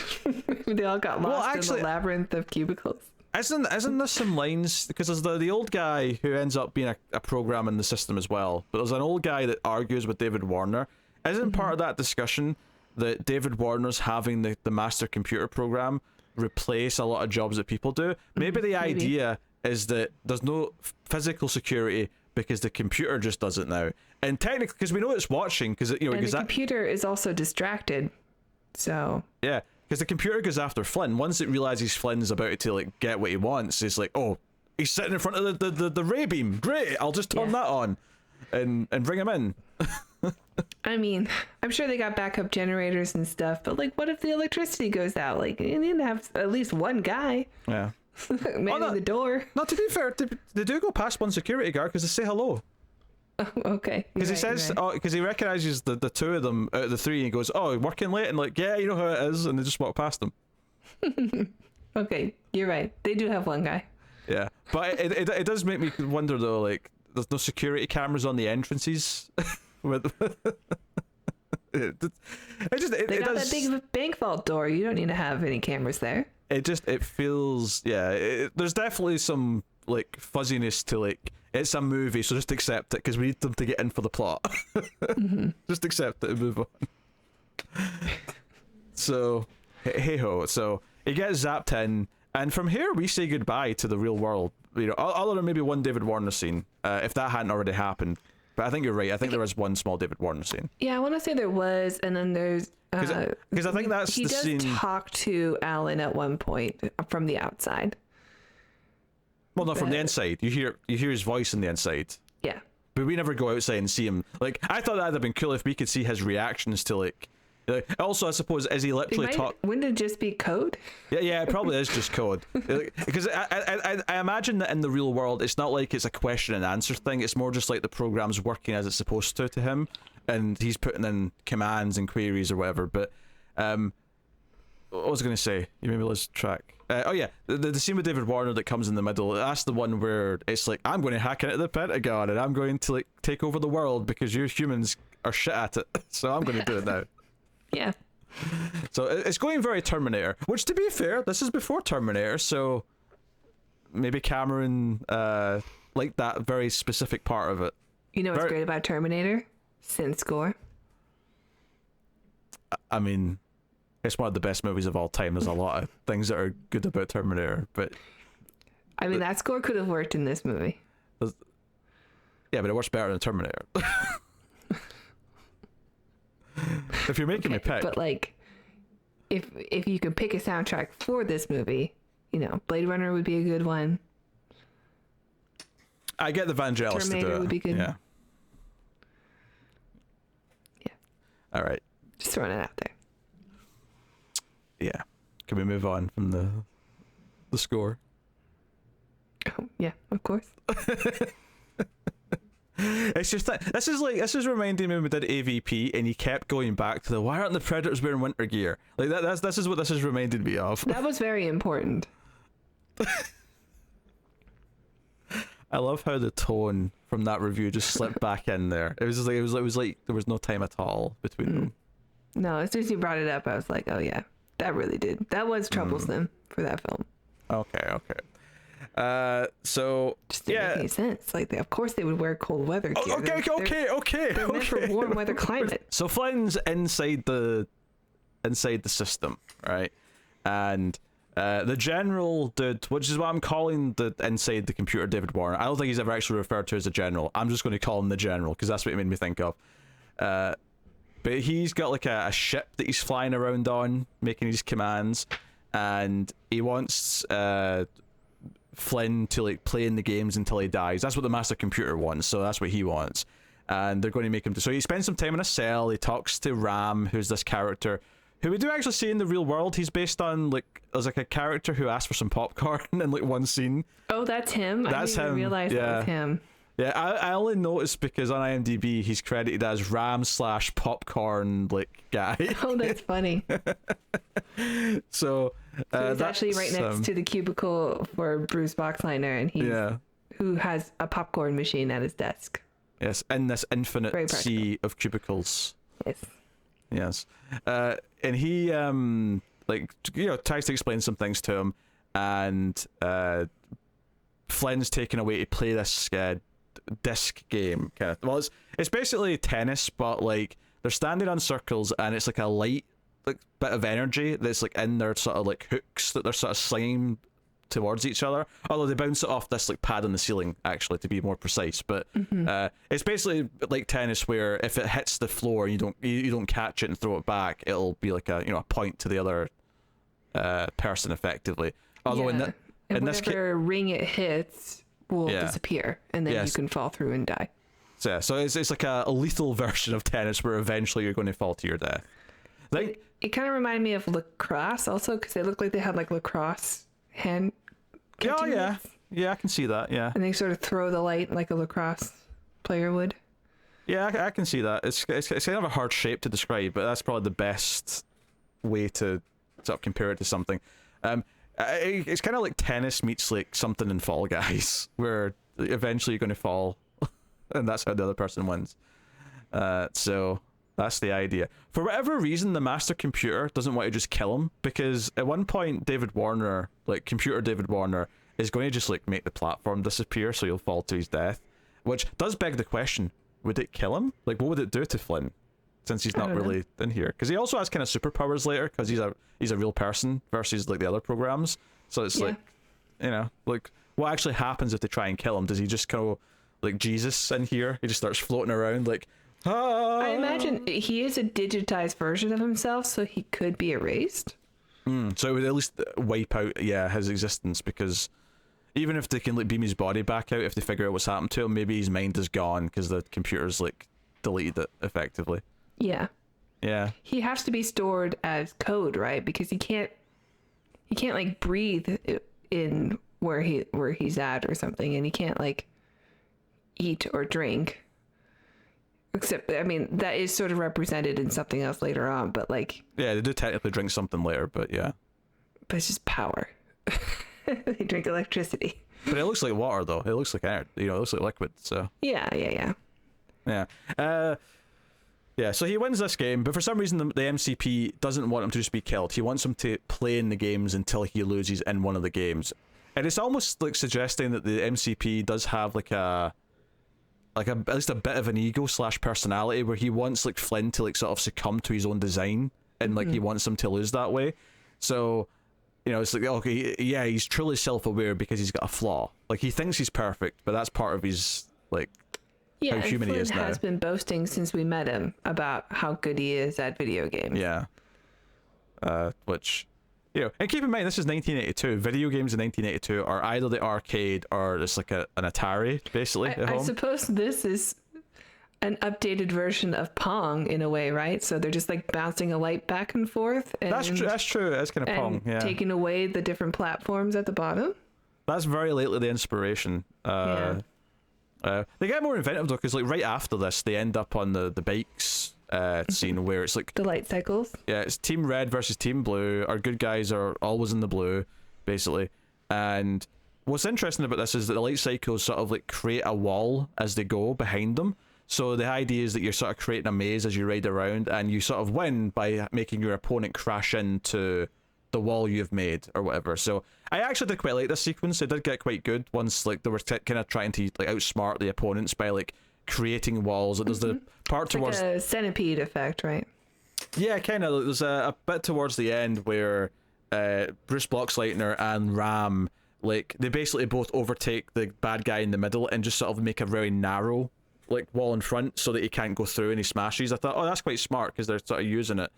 They all got lost in the labyrinth of cubicles. Isn't there some lines, because there's the old guy who ends up being a program in the system as well, but there's an old guy that argues with David Warner. Isn't part of that discussion that David Warner's having the master computer program replace a lot of jobs that people do? Maybe the idea is that there's no physical security because the computer just does it now. And technically, because we know it's watching, because the computer is also distracted. So yeah, because the computer goes after Flynn. Once it realizes Flynn's about to like get what he wants, it's like, oh, he's sitting in front of the ray beam. Great, I'll just turn that on and bring him in. I mean, I'm sure they got backup generators and stuff, but like, what if the electricity goes out? Like, you need to have at least one guy. Yeah. Manning the door. Not to be fair, they do go past one security guard because they say hello. Oh, okay. Because he says, because he recognizes the two of them out of the three, and he goes, "Oh, working late," and like, yeah, you know how it is, and they just walk past them. Okay, you're right. They do have one guy. Yeah, but it does make me wonder though, like, there's no security cameras on the entrances. They got that big bank vault door. You don't need to have any cameras there. It feels, there's definitely some like fuzziness to like, it's a movie, so just accept it because we need them to get in for the plot. Just accept it and move on. So hey ho, so he gets zapped in, and from here we say goodbye to the real world. You know, other than maybe one David Warner scene, if that hadn't already happened. But I think you're right. I think there was one small David Warner scene. Yeah, I want to say there was, and then there's because I think that's the scene. He does talk to Alan at one point from the outside. Well, no, from the inside. You hear his voice in the inside. Yeah. But we never go outside and see him. Like, I thought that'd have been cool if we could see his reactions to like. Also, I suppose, is he literally talk? Wouldn't it just be code? Yeah, it probably is just code. Because I imagine that in the real world, it's not like it's a question and answer thing. It's more just like the program's working as it's supposed to him, and he's putting in commands and queries or whatever. But what was I going to say? You made me lose track. Oh yeah, the scene with David Warner that comes in the middle. That's the one where it's like, I'm going to hack into the Pentagon and I'm going to like take over the world because you humans are shit at it. So I'm going to do it now. Yeah. So it's going very Terminator. Which, to be fair, this is before Terminator, so maybe Cameron liked that very specific part of it. You know what's great about Terminator? Synth score. I mean, it's one of the best movies of all time. There's a lot of things that are good about Terminator, but I mean, that score could have worked in this movie. Yeah, but it works better than Terminator. If you're making me pick. But like, if you could pick a soundtrack for this movie, you know, Blade Runner would be a good one. I get the Vangelis to do it. Terminator would be good. Yeah. Yeah. All right. Just throwing it out there. Yeah. Can we move on from the score? Oh, yeah, of course. It's just that this is reminding me when we did AVP and he kept going back to why aren't the Predators wearing winter gear? Like this is what this is reminding me of. That was very important. I love how the tone from that review just slipped back in there. It was like there was no time at all between them. No, as soon as you brought it up, I was like, oh yeah, that really did. That was troublesome for that film. Okay. So Just didn't make any sense. Like, of course they would wear cold weather gear. They're meant for warm weather climate. So Flynn's inside the system, right? And the general dude, which is what I'm calling the inside the computer David Warner. I don't think he's ever actually referred to as a general. I'm just going to call him the general because that's what it made me think of. But he's got like a ship that he's flying around on, making his commands, and he wants Flynn to like play in the games until he dies. That's what the master computer wants, so that's what he wants. And they're going to make him do. So he spends some time in a cell. He talks to Ram, who's this character who we do actually see in the real world. He's based on like as like a character who asked for some popcorn in like one scene. Oh, that's him. That's I didn't even realize that was him. Yeah, I only noticed because on IMDb he's credited as Ram/popcorn like guy. Oh, that's funny. So he's actually right next to the cubicle for Bruce Boxleitner, and he's who has a popcorn machine at his desk. Yes, in this infinite sea of cubicles. Yes. And he tries to explain some things to him, and Flynn's taken away to play this disc game kind of. Well, it's basically tennis, but like they're standing on circles, and it's like a light like bit of energy that's like in their sort of like hooks that they're sort of slinging towards each other. Although they bounce it off this like pad on the ceiling, actually, to be more precise. But it's basically like tennis, where if it hits the floor, you don't catch it and throw it back, it'll be like a point to the other person, effectively. Although in this case, ring it hits will disappear, and then you can fall through and die. So it's like a lethal version of tennis, where eventually you're going to fall to your death. Like it kind of reminded me of lacrosse, also, because they looked like they had like lacrosse hand. Oh yeah, I can see that. Yeah, and they sort of throw the light like a lacrosse player would. Yeah, I can see that. It's kind of a hard shape to describe, but that's probably the best way to sort of compare it to something. It's kind of like tennis meets like something in Fall Guys, where eventually you're going to fall, and that's how the other person wins. So that's the idea. For whatever reason, the master computer doesn't want to just kill him, because at one point David Warner, like computer David Warner, is going to just like make the platform disappear so he'll fall to his death, which does beg the question: would it kill him? Like, what would it do to Flynn, since he's not really in here? Because he also has kind of superpowers later, because he's a real person versus like the other programs. So it's like, like what actually happens if they try and kill him? Does he just kind of like Jesus in here? He just starts floating around like. I imagine he is a digitized version of himself, so he could be erased. So it would at least wipe out, his existence, because even if they can like beam his body back out, if they figure out what's happened to him, maybe his mind is gone because the computer's like deleted it effectively. Yeah. He has to be stored as code, right? Because he can't like breathe in where he's at or something, and he can't like eat or drink. Except, I mean, that is sort of represented in something else later on, but like... Yeah, they do technically drink something later, but yeah. But it's just power. They drink electricity. But it looks like water, though. It looks like air. You know, it looks like liquid, so... Yeah. Yeah, so he wins this game, but for some reason the MCP doesn't want him to just be killed. He wants him to play in the games until he loses in one of the games. And it's almost like suggesting that the MCP does have at least a bit of an ego / personality, where he wants like Flynn to like sort of succumb to his own design, and like he wants him to lose that way. So, you know, it's like, okay, yeah, he's truly self-aware because he's got a flaw. Like, he thinks he's perfect, but that's part of his like how human he is now. Flynn has been boasting since we met him about how good he is at video games. Yeah. Which, you know, and keep in mind, this is 1982. Video games in 1982 are either the arcade or it's like an Atari, basically, at home. I suppose this is an updated version of Pong in a way, right? So they're just like bouncing a light back and forth. And, that's true. That's kind of Pong, yeah. Taking away the different platforms at the bottom. That's very lately the inspiration. They get more inventive though, because like right after this, they end up on the bikes scene where it's like the light cycles. Yeah, it's Team Red versus Team Blue. Our good guys are always in the blue, basically. And what's interesting about this is that the light cycles sort of like create a wall as they go behind them. So the idea is that you're sort of creating a maze as you ride around, and you sort of win by making your opponent crash into the wall you've made or whatever. So I actually did quite like this sequence. It did get quite good once like they were kind of trying to like outsmart the opponents by like creating walls. There's the part it's towards like a centipede effect, right? Yeah, kind of. There's a bit towards the end where Bruce Boxleitner and Ram, like, they basically both overtake the bad guy in the middle and just sort of make a very narrow like wall in front so that he can't go through and he smashes. I thought, oh, that's quite smart because they're sort of using it.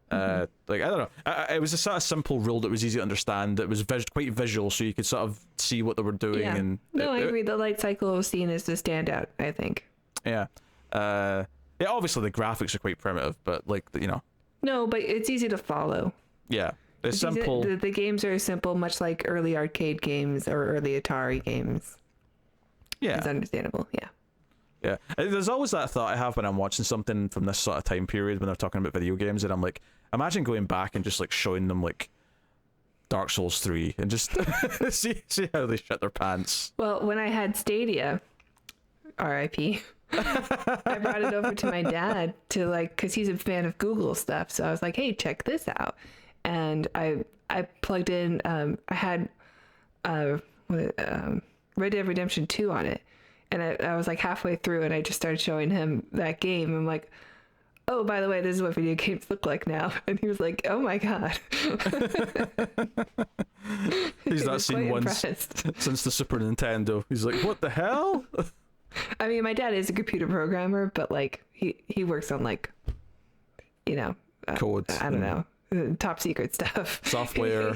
Like, I don't know. It was a sort of simple rule that was easy to understand. It was quite visual, so you could sort of see what they were doing. Yeah. And I agree. The light cycle scene is the standout, I think. Yeah. Yeah. Obviously, the graphics are quite primitive, but like, you know. No, but it's easy to follow. Yeah. It's simple. The games are simple, much like early arcade games or early Atari games. Yeah. It's understandable. Yeah. Yeah, there's always that thought I have when I'm watching something from this sort of time period when they're talking about video games, and I'm like, imagine going back and just like showing them like Dark Souls 3 and just see how they shit their pants. Well, when I had Stadia, RIP, I brought it over to my dad to like, because he's a fan of Google stuff, so I was like, hey, check this out. And I plugged in, I had Red Dead Redemption 2 on it. And I was like halfway through and I just started showing him that game. I'm like, oh, by the way, this is what video games look like now. And he was like, oh my God. He's not seen one since the Super Nintendo. He's like, what the hell? I mean, my dad is a computer programmer, but like he works on like, you know, code. I don't know, top secret stuff. Software.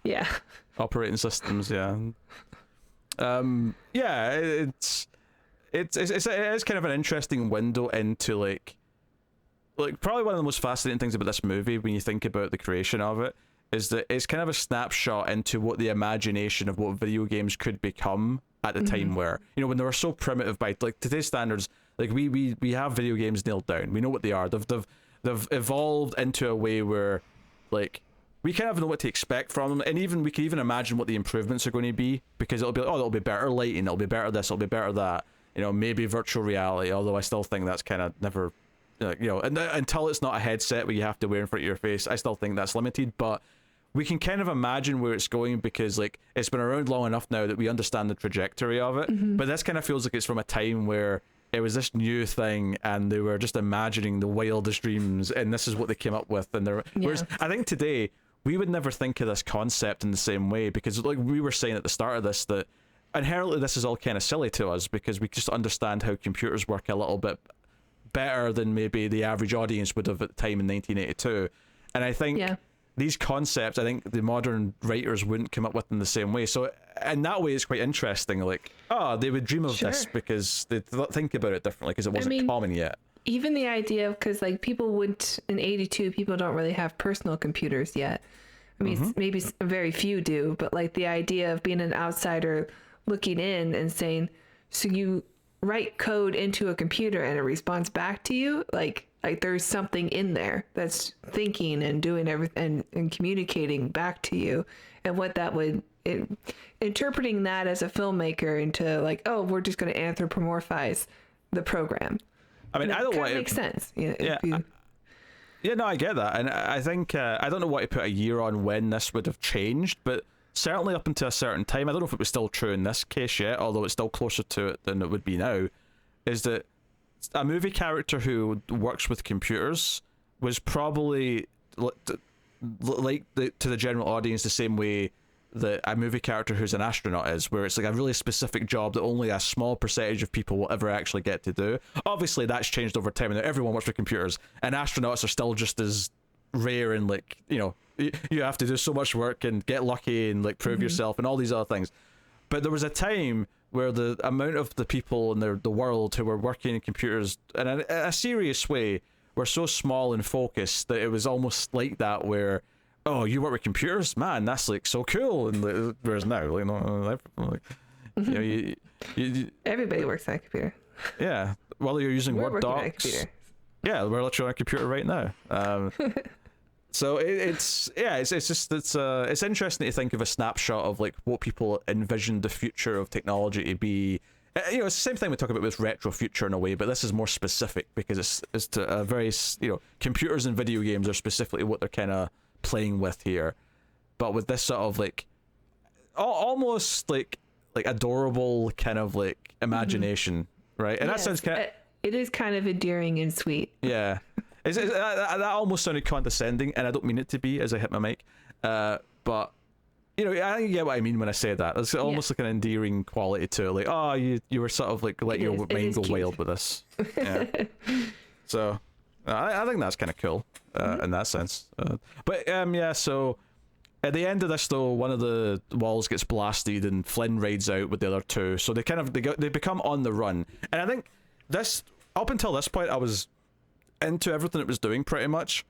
Yeah. Operating systems, yeah. Yeah, it is kind of an interesting window into like probably one of the most fascinating things about this movie when you think about the creation of it is that it's kind of a snapshot into what the imagination of what video games could become at the time were. You know, when they were so primitive by like today's standards, like we have video games nailed down. We know what they are. They've evolved into a way where like we kind of know what to expect from them, and even we can even imagine what the improvements are going to be, because it'll be like, oh, it'll be better lighting, it'll be better this, it'll be better that, you know, maybe virtual reality, although I still think that's kind of never, you know, until it's not a headset where you have to wear in front of your face, I still think that's limited. But we can kind of imagine where it's going, because like it's been around long enough now that we understand the trajectory of it. But this kind of feels like it's from a time where it was this new thing and they were just imagining the wildest dreams, and this is what they came up with. And whereas I think today we would never think of this concept in the same way, because like we were saying at the start of this, that inherently this is all kind of silly to us because we just understand how computers work a little bit better than maybe the average audience would have at the time in 1982. And I think these concepts, I think the modern writers wouldn't come up with in the same way. So in that way, it's quite interesting. Like, oh, they would dream of this because they think about it differently because it wasn't common yet. Even the idea of, because like people wouldn't, in 82, people don't really have personal computers yet. I mean, maybe very few do, but like the idea of being an outsider looking in and saying, so write code into a computer and it responds back to you, like there's something in there that's thinking and doing everything and communicating back to you, and what that would interpreting that as a filmmaker into like, oh, we're just going to anthropomorphize the program. I mean, I don't want it makes sense. Yeah. Yeah, no, I get that, and I think I don't know what to put a year on when this would have changed, but certainly up until a certain time, I don't know if it was still true in this case yet, although it's still closer to it than it would be now, is that a movie character who works with computers was probably to the general audience the same way that a movie character who's an astronaut is, where it's like a really specific job that only a small percentage of people will ever actually get to do. Obviously that's changed over time, and now everyone works with computers, and astronauts are still just as rare, and like, you know, you have to do so much work and get lucky and like prove yourself and all these other things. But there was a time where the amount of the people in the world who were working in computers in a serious way were so small and focused that it was almost like that, where, oh, you work with computers, man, that's like so cool. And like, whereas now, like, no, like, you know, everybody works on a computer. Yeah, whether you're using Word docs. On a computer. Yeah, we're literally on a computer right now. So it's interesting to think of a snapshot of like what people envisioned the future of technology to be. You know, it's the same thing we talk about with retro future in a way, but this is more specific because it's to a very, you know, computers and video games are specifically what they're kind of playing with here, but with this sort of like almost like adorable kind of like imagination, right? And that sounds kind of, it is kind of endearing and sweet. Yeah. That almost sounded condescending, and I don't mean it to be as I hit my mic. But, you know, I think you get what I mean when I say that. There's almost like an endearing quality to it. Like, oh, you were sort of like letting your mind go wild with this. Yeah. So, I think that's kind of cool in that sense. But, yeah, so at the end of this, though, one of the walls gets blasted and Flynn rides out with the other two. So they become on the run. And I think up until this point, I was into everything it was doing pretty much,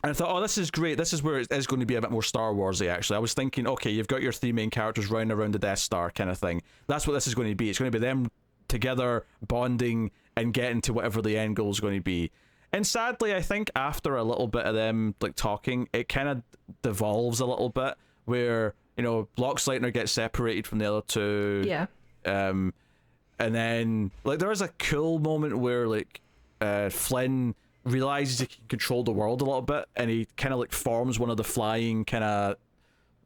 and I thought, oh, this is great, this is where it is going to be a bit more Star Warsy. Actually, I was thinking, okay, you've got your three main characters running around the Death Star kind of thing. That's what this is going to be. It's going to be them together bonding and getting to whatever the end goal is going to be. And sadly, I think after a little bit of them like talking, it kind of devolves a little bit, where, you know, Boxleitner gets separated from the other two. Yeah. And then like there is a cool moment where like Flynn realizes he can control the world a little bit, and he kind of like forms one of the flying kind of,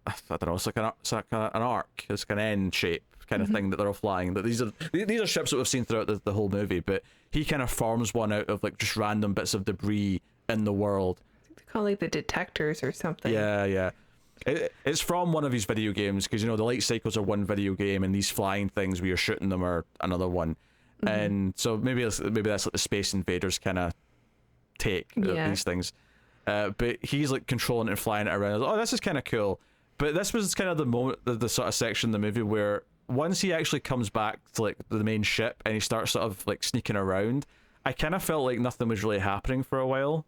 I don't know, it's like an arc, it's like an N shape kind of thing that they're all flying. That these are ships that we've seen throughout the whole movie, but he kind of forms one out of like just random bits of debris in the world. They call it like the detectors or something. Yeah. It's from one of these video games, because, you know, the light cycles are one video game, and these flying things where you're shooting them are another one. And so maybe that's like the Space Invaders kind of take of these things. But he's like controlling it and flying it around. Oh, this is kind of cool. But this was kind of the moment, the sort of section of the movie where once he actually comes back to like the main ship and he starts sort of like sneaking around, I kind of felt like nothing was really happening for a while.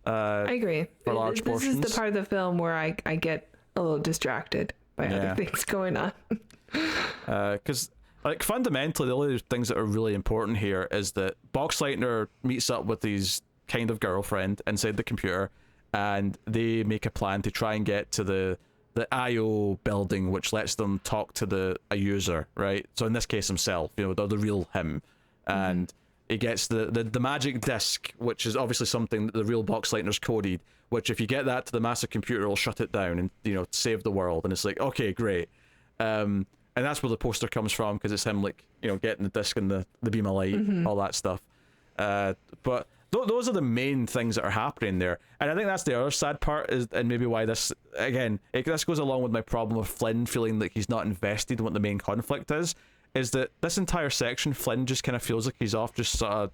I agree. For large portions. This is the part of the film where I get a little distracted by other things going on. Because like fundamentally, the only things that are really important here is that Boxleitner meets up with his kind of girlfriend inside the computer, and they make a plan to try and get to the IO building, which lets them talk to a user, right? So in this case, himself, you know, the real him, and he gets the magic disc, which is obviously something that the real Boxleitner's coded, which if you get that to the massive computer, it'll shut it down and, you know, save the world. And it's like, okay, great. And that's where the poster comes from, because it's him, like, you know, getting the disc and the beam of light, all that stuff. But those are the main things that are happening there. And I think that's the other sad part, is, and maybe why this, again, this goes along with my problem of Flynn feeling like he's not invested in what the main conflict is that this entire section, Flynn just kind of feels like he's off just sort of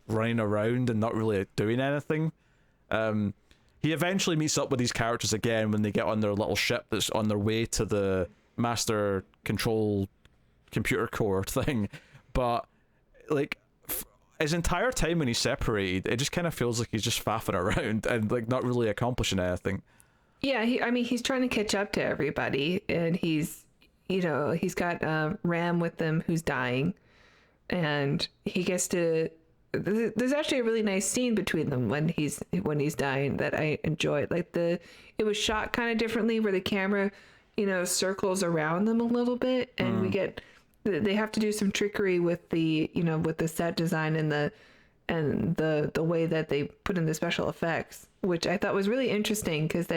running around and not really doing anything. He eventually meets up with these characters again when they get on their little ship that's on their way to the master control computer core thing, but like his entire time when he's separated, it just kind of feels like he's just faffing around and like not really accomplishing anything. Yeah, he's trying to catch up to everybody, and he's got Ram with them who's dying, and he gets to. There's actually a really nice scene between them when he's dying that I enjoyed. Like it was shot kind of differently, where the camera, circles around them a little bit, and they have to do some trickery with the set design and the way that they put in the special effects, which I thought was really interesting because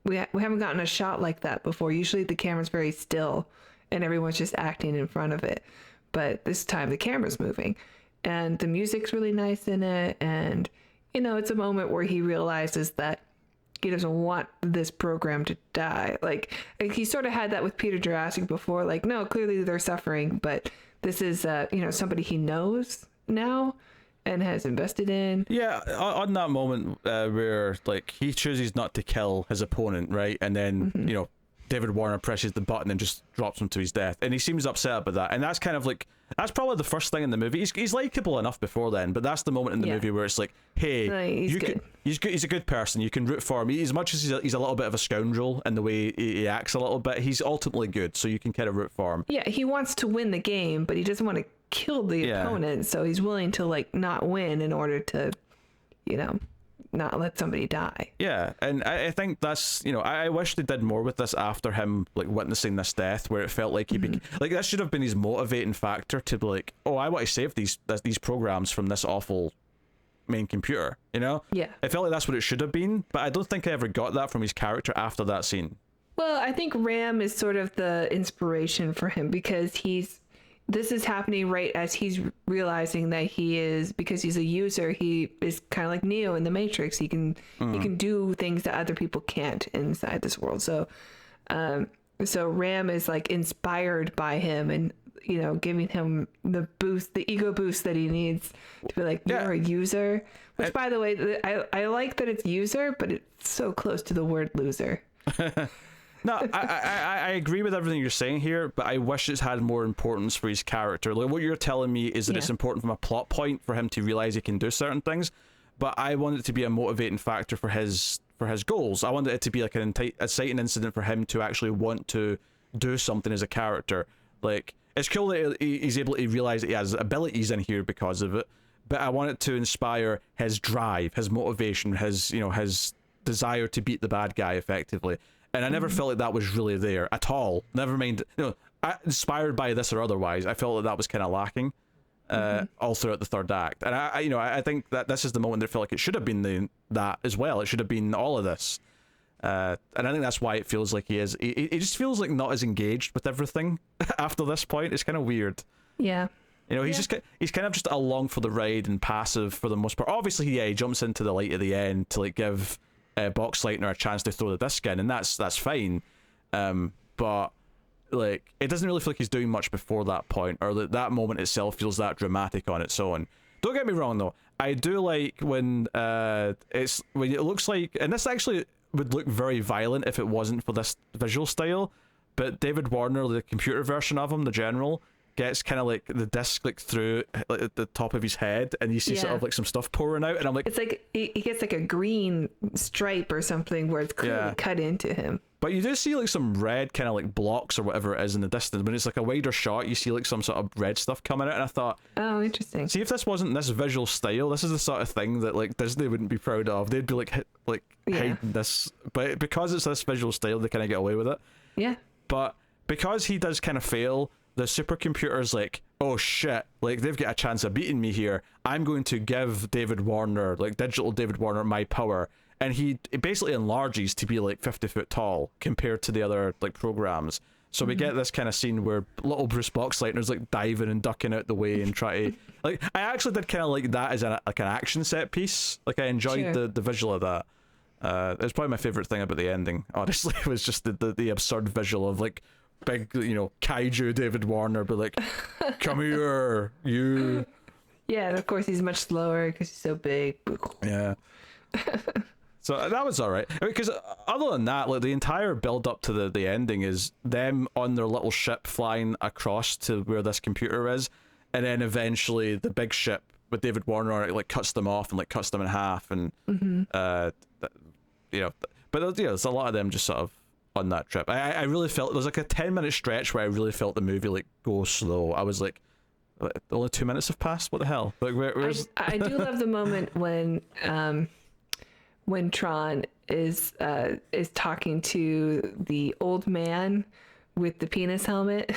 we haven't gotten a shot like that before. Usually the camera's very still and everyone's just acting in front of it, but this time the camera's moving, and the music's really nice in it, and it's a moment where he realizes that he doesn't want this program to die. Like he sort of had that with Peter Jurassic before. Like, no, clearly they're suffering, but this is somebody he knows now and has invested in. Yeah, on that moment where like he chooses not to kill his opponent, right, and then David Warner presses the button and just drops him to his death, and he seems upset about that, and that's kind of like, that's probably the first thing in the movie. He's likable enough before then, but that's the moment in the movie where it's like, hey, he's good. He's a good person, you can root for him. As much as he's a little bit of a scoundrel in the way he acts a little bit, he's ultimately good, so you can kind of root for him. Yeah, he wants to win the game, but he doesn't want to kill the opponent, so he's willing to like not win in order to not let somebody die. Yeah, and I think that's, I wish they did more with this after him like witnessing this death, where it felt like like that should have been his motivating factor to be like, oh, I want to save these programs from this awful main computer, Yeah. It felt like that's what it should have been, but I don't think I ever got that from his character after that scene. Well, I think Ram is sort of the inspiration for him, because this is happening right as he's realizing that because he's a user, he is kind of like Neo in the Matrix. He can do things that other people can't inside this world. So Ram is like inspired by him, and giving him the ego boost that he needs to be like, you're a user. Which, by the way, I like that it's user, but it's so close to the word loser. No, I agree with everything you're saying here, but I wish it's had more importance for his character. Like, what you're telling me is that it's important from a plot point for him to realize he can do certain things, but I want it to be a motivating factor for his goals. I wanted it to be like an inciting incident for him to actually want to do something as a character. Like, it's cool that he's able to realize that he has abilities in here because of it, but I want it to inspire his drive, his motivation, his desire to beat the bad guy effectively. And I never felt like that was really there at all. Never mind, inspired by this or otherwise, I felt that was kind of lacking all throughout the third act. And I think that this is the moment that I feel like it should have been that as well. It should have been all of this. And I think that's why it feels like he is. He just feels like not as engaged with everything after this point. It's kind of weird. Yeah. He's kind of just along for the ride and passive for the most part. Obviously, he jumps into the light at the end to like give Boxleitner a chance to throw the disc in, and that's fine. But like, it doesn't really feel like he's doing much before that point, or that moment itself feels that dramatic on its own. Don't get me wrong though, I do like when it looks like, and this actually would look very violent if it wasn't for this visual style, but David Warner, the computer version of him, the general, gets kind of like the disc like through like at the top of his head, and you see sort of like some stuff pouring out, and I'm like, it's like he gets like a green stripe or something where it's clearly cut into him. But you do see like some red kind of like blocks or whatever it is in the distance. When it's like a wider shot, you see like some sort of red stuff coming out, and I thought, oh, interesting. See, if this wasn't this visual style, this is the sort of thing that like Disney wouldn't be proud of. They'd be like hiding this, but because it's this visual style, they kind of get away with it. Yeah. But because he does kind of fail, the supercomputer's like, oh shit, like they've got a chance of beating me here. I'm going to give David Warner, like digital David Warner, my power. And it basically enlarges to be like 50 foot tall compared to the other like programs. So we get this kind of scene where little Bruce Boxleitner's like diving and ducking out the way and try to like, I actually did kind of like that as like an action set piece. Like I enjoyed the visual of that. It was probably my favorite thing about the ending, honestly. It was just the absurd visual of like big, kaiju David Warner, but like, come here, you. Yeah, and of course he's much slower because he's so big. Yeah. So that was all right. Because other than that, like the entire build up to the ending is them on their little ship flying across to where this computer is, and then eventually the big ship with David Warner on it like cuts them off and like cuts them in half, and but there's a lot of them just sort of on that trip. I really felt there was like a 10-minute stretch where I really felt the movie like go slow. I was like, Only 2 minutes have passed. What the hell? Like, where's? I do love the moment when Tron is talking to the old man with the penis helmet.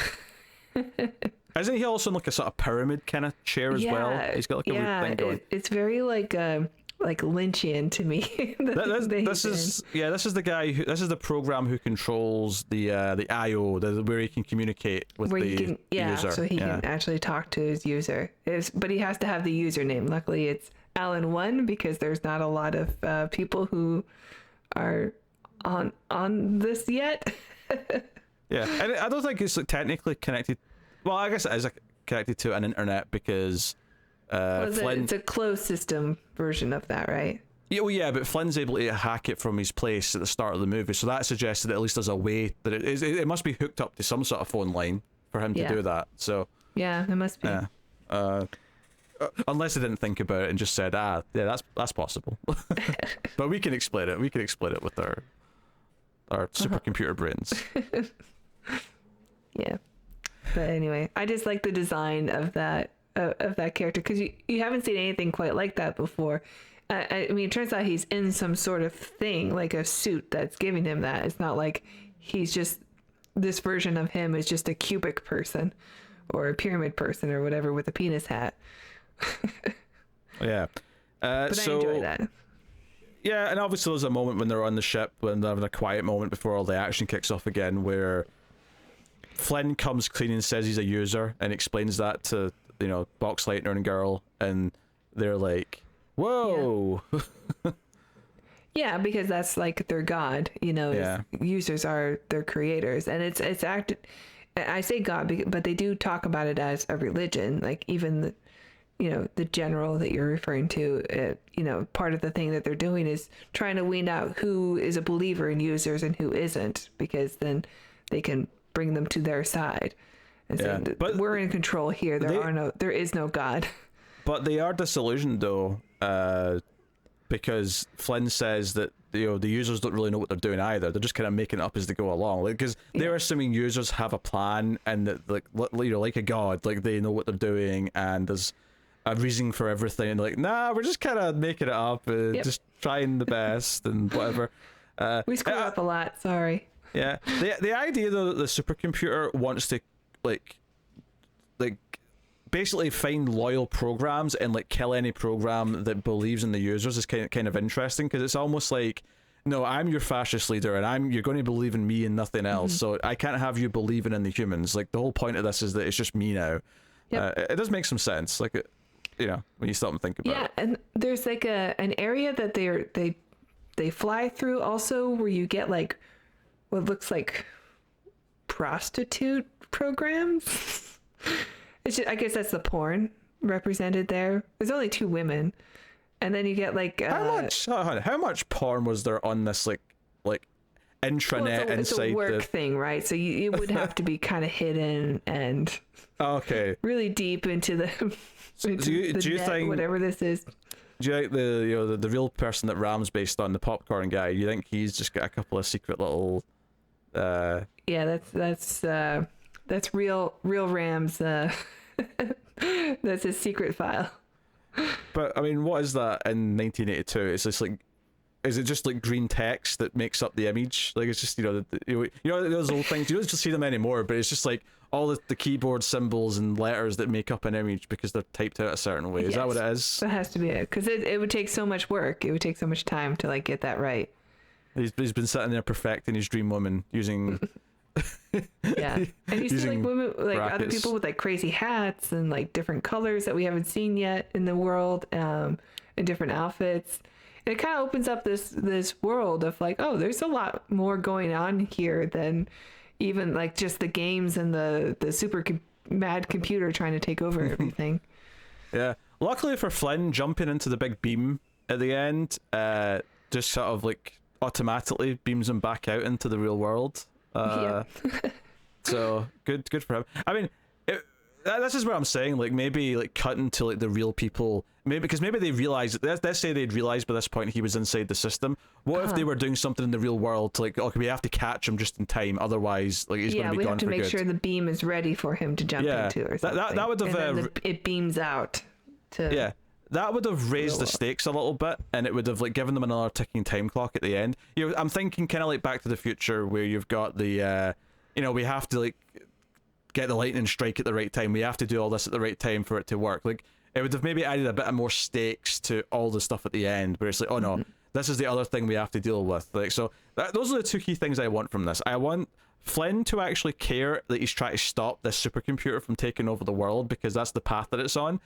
Isn't he also in like a sort of pyramid kind of chair as well? He's got like a weird thing going. It's very like Lynchian to me. This is the guy who, this is the program who controls the IO, where he can communicate with the user. So he can actually talk to his user. But he has to have the username. Luckily, it's Alan 1 because there's not a lot of people who are on this yet. Yeah, and I don't think it's like technically connected. Well, I guess it is connected to an internet because Flynn... It's a closed system version of that, right? Yeah, well, yeah, but Flynn's able to hack it from his place at the start of the movie, so that suggests that at least there's a way that it must be hooked up to some sort of phone line for him to do that. So yeah, it must be. Unless they didn't think about it and just said, that's possible. But we can explain it. We can explain it with our supercomputer brains. Yeah. But anyway, I just like the design of that character because you haven't seen anything quite like that before. I mean, it turns out he's in some sort of thing, like a suit that's giving him that. It's not like he's just, this version of him is just a cubic person or a pyramid person or whatever with a penis hat. Yeah. But I enjoy that. Yeah, and obviously there's a moment when they're on the ship, when they're having a quiet moment before all the action kicks off again, where Flynn comes clean and says he's a user and explains that to, Boxleitner and girl, and they're like, whoa. Yeah, because that's like their god, users are their creators, and it's acted. I say god, but they do talk about it as a religion, like even the general that you're referring to, part of the thing that they're doing is trying to wean out who is a believer in users and who isn't, because then they can bring them to their side. And so but we're in control here. There is no God. But they are disillusioned though, because Flynn says that the users don't really know what they're doing either. They're just kind of making it up as they go along, because they're assuming users have a plan and that like a god, like they know what they're doing and there's a reason for everything. And like, nah, we're just kind of making it up, just trying the best and whatever. We screw up a lot. Sorry. Yeah, the idea though that the supercomputer wants to like basically find loyal programs and like kill any program that believes in the users is kind of interesting, because it's almost like, no, I'm your fascist leader and you're going to believe in me and nothing else, so I can't have you believing in the humans. Like the whole point of this is that it's just me now. It does make some sense, like when you stop and think about it. Yeah, and there's like an area that they fly through also where you get like what looks like prostitute programs. It's just, I guess that's the porn represented there. There's only 2 women, and then you get like how much porn was there on this like intranet it's inside a work thing, right? So it would have to be kind of hidden and really deep into the do you think whatever this is. Do you think the real person that Ram's based on, the popcorn guy, you think he's just got a couple of secret little that's real Ram's that's his secret file. But I mean, what is that in 1982? It's just like, is it just like green text that makes up the image? Like it's just those old things, you don't just see them anymore, but it's just like all the keyboard symbols and letters that make up an image because they're typed out a certain way. Is that what it is? That has to be it, because it would take so much work. It would take so much time to like get that right. He's been sitting there perfecting his dream woman using and you see like women, like brackets. other people with like crazy hats and like different colors that we haven't seen yet in the world, and different outfits. And it kind of opens up this world of like, oh, there's a lot more going on here than even like just the games and the super mad computer trying to take over everything. Yeah, luckily for Flynn, jumping into the big beam at the end just sort of like automatically beams him back out into the real world. So good for him. I mean, this is what I'm saying. Like maybe like cutting to like the real people. Maybe because maybe they realized. Let's say they'd realized by this point he was inside the system. What if they were doing something in the real world to like, okay, we have to catch him just in time, otherwise like he's going to be gone for good. Yeah, we have to make sure the beam is ready for him to jump into or something. That would have and then it beams out to. Yeah. That would have raised the stakes a little bit, and it would have like given them another ticking time clock at the end. You know, I'm thinking kind of like Back to the Future, where you've got the, we have to like get the lightning strike at the right time. We have to do all this at the right time for it to work. Like it would have maybe added a bit of more stakes to all the stuff at the end, where it's like, oh no, this is the other thing we have to deal with. Like so, those are the two key things I want from this. I want Flynn to actually care that he's trying to stop this supercomputer from taking over the world because that's the path that it's on,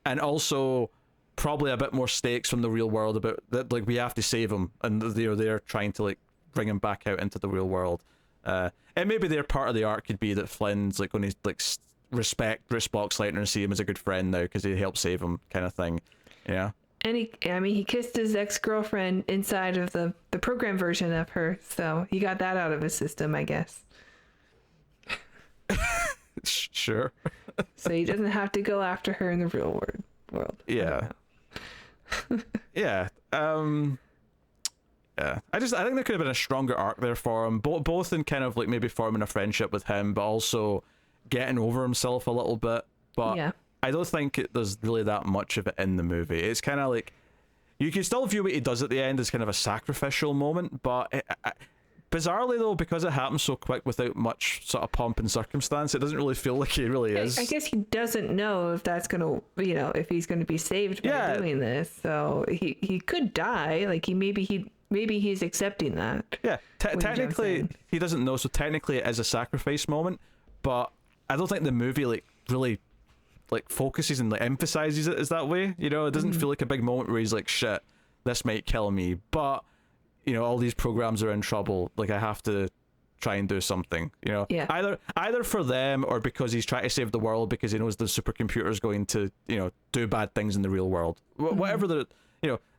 and also probably a bit more stakes from the real world about that, like we have to save him, and they're trying to like bring him back out into the real world. And maybe their part of the arc could be that Flynn's like going to like respect Bruce Boxleitner and see him as a good friend now because he helped save him, kind of thing. Yeah. And he kissed his ex-girlfriend inside of the program version of her, so he got that out of his system, I guess. Sure. So he doesn't have to go after her in the real world. Yeah. Yeah. Yeah. I think there could have been a stronger arc there for him, both in kind of like maybe forming a friendship with him, but also getting over himself a little bit. But yeah. I don't think there's really that much of it in the movie. It's kind of like you can still view what he does at the end as kind of a sacrificial moment, but bizarrely though, because it happens so quick without much sort of pomp and circumstance, it doesn't really feel like he really is. I guess he doesn't know if that's gonna, if he's gonna be saved by doing this. So he could die. Like maybe he's accepting that. Yeah, technically he doesn't know. So technically it is a sacrifice moment, but I don't think the movie like really like focuses and like emphasizes it as that way. It doesn't feel like a big moment where he's like, shit, this might kill me, but all these programs are in trouble, like I have to try and do something, either for them or because he's trying to save the world because he knows the supercomputer is going to do bad things in the real world. Whatever the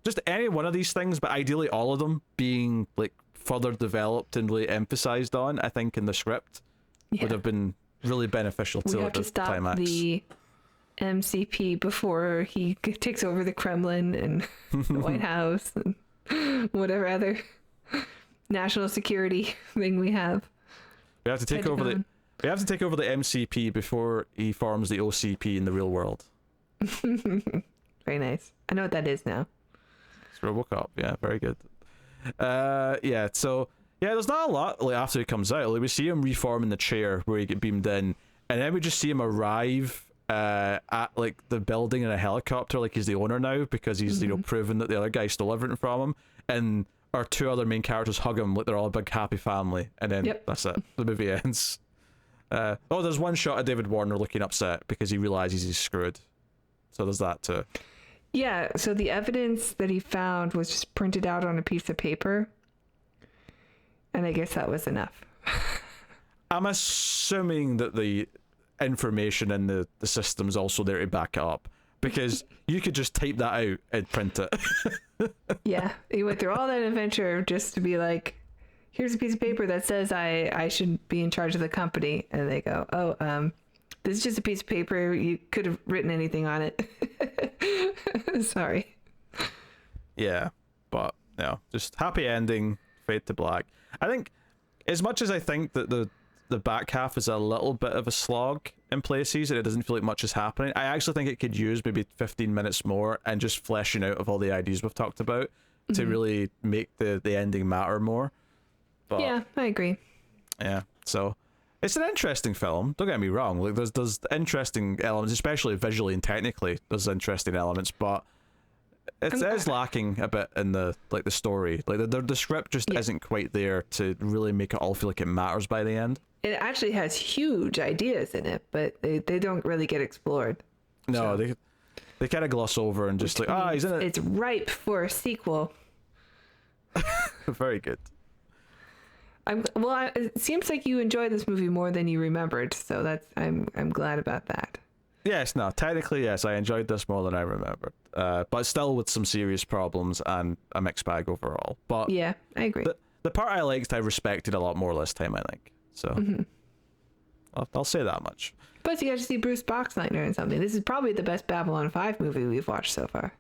just any one of these things, but ideally all of them being like further developed and really emphasized on, I think in the script would have been really beneficial to the climax. The MCP before he takes over the Kremlin and the White House and whatever other national security thing we have. We have to take over the MCP before he forms the OCP in the real world. Very nice. I know what that is now. It's RoboCop. Yeah, very good. So there's not a lot like after he comes out. Like we see him reform in the chair where he get beamed in, and then we just see him arrive at like the building in a helicopter, like he's the owner now because he's proven that the other guy stole everything from him, and our two other main characters hug him like they're all a big happy family, and then that's it. The movie ends. There's one shot of David Warner looking upset because he realizes he's screwed, so there's that too. Yeah, so the evidence that he found was just printed out on a piece of paper, and I guess that was enough. I'm assuming that the information in the system's also there to back it up, because you could just type that out and print it. Yeah, he went through all that adventure just to be like, here's a piece of paper that says I should be in charge of the company, and they go, this is just a piece of paper, you could have written anything on it. Sorry. Yeah, but just happy ending, fade to black. I think as much as I think that the back half is a little bit of a slog in places and it doesn't feel like much is happening, I actually think it could use maybe 15 minutes more and just fleshing out of all the ideas we've talked about to really make the ending matter more. But, yeah, I agree. Yeah, so it's an interesting film, don't get me wrong. Like there's interesting elements, especially visually and technically there's interesting elements, but it is lacking a bit in the story. Like the script just isn't quite there to really make it all feel like it matters by the end. It actually has huge ideas in it, but they don't really get explored. No, so. They kind of gloss over and just like, he's in it. It's ripe for a sequel. Very good. It seems like you enjoyed this movie more than you remembered, so I'm glad about that. Yes, no, technically yes, I enjoyed this more than I remembered, but still with some serious problems and a mixed bag overall. But yeah, I agree. The part I liked, I respected a lot more this time, I think. So I'll say that much. Plus, you got to see Bruce Boxleitner in something. This is probably the best Babylon 5 movie we've watched so far.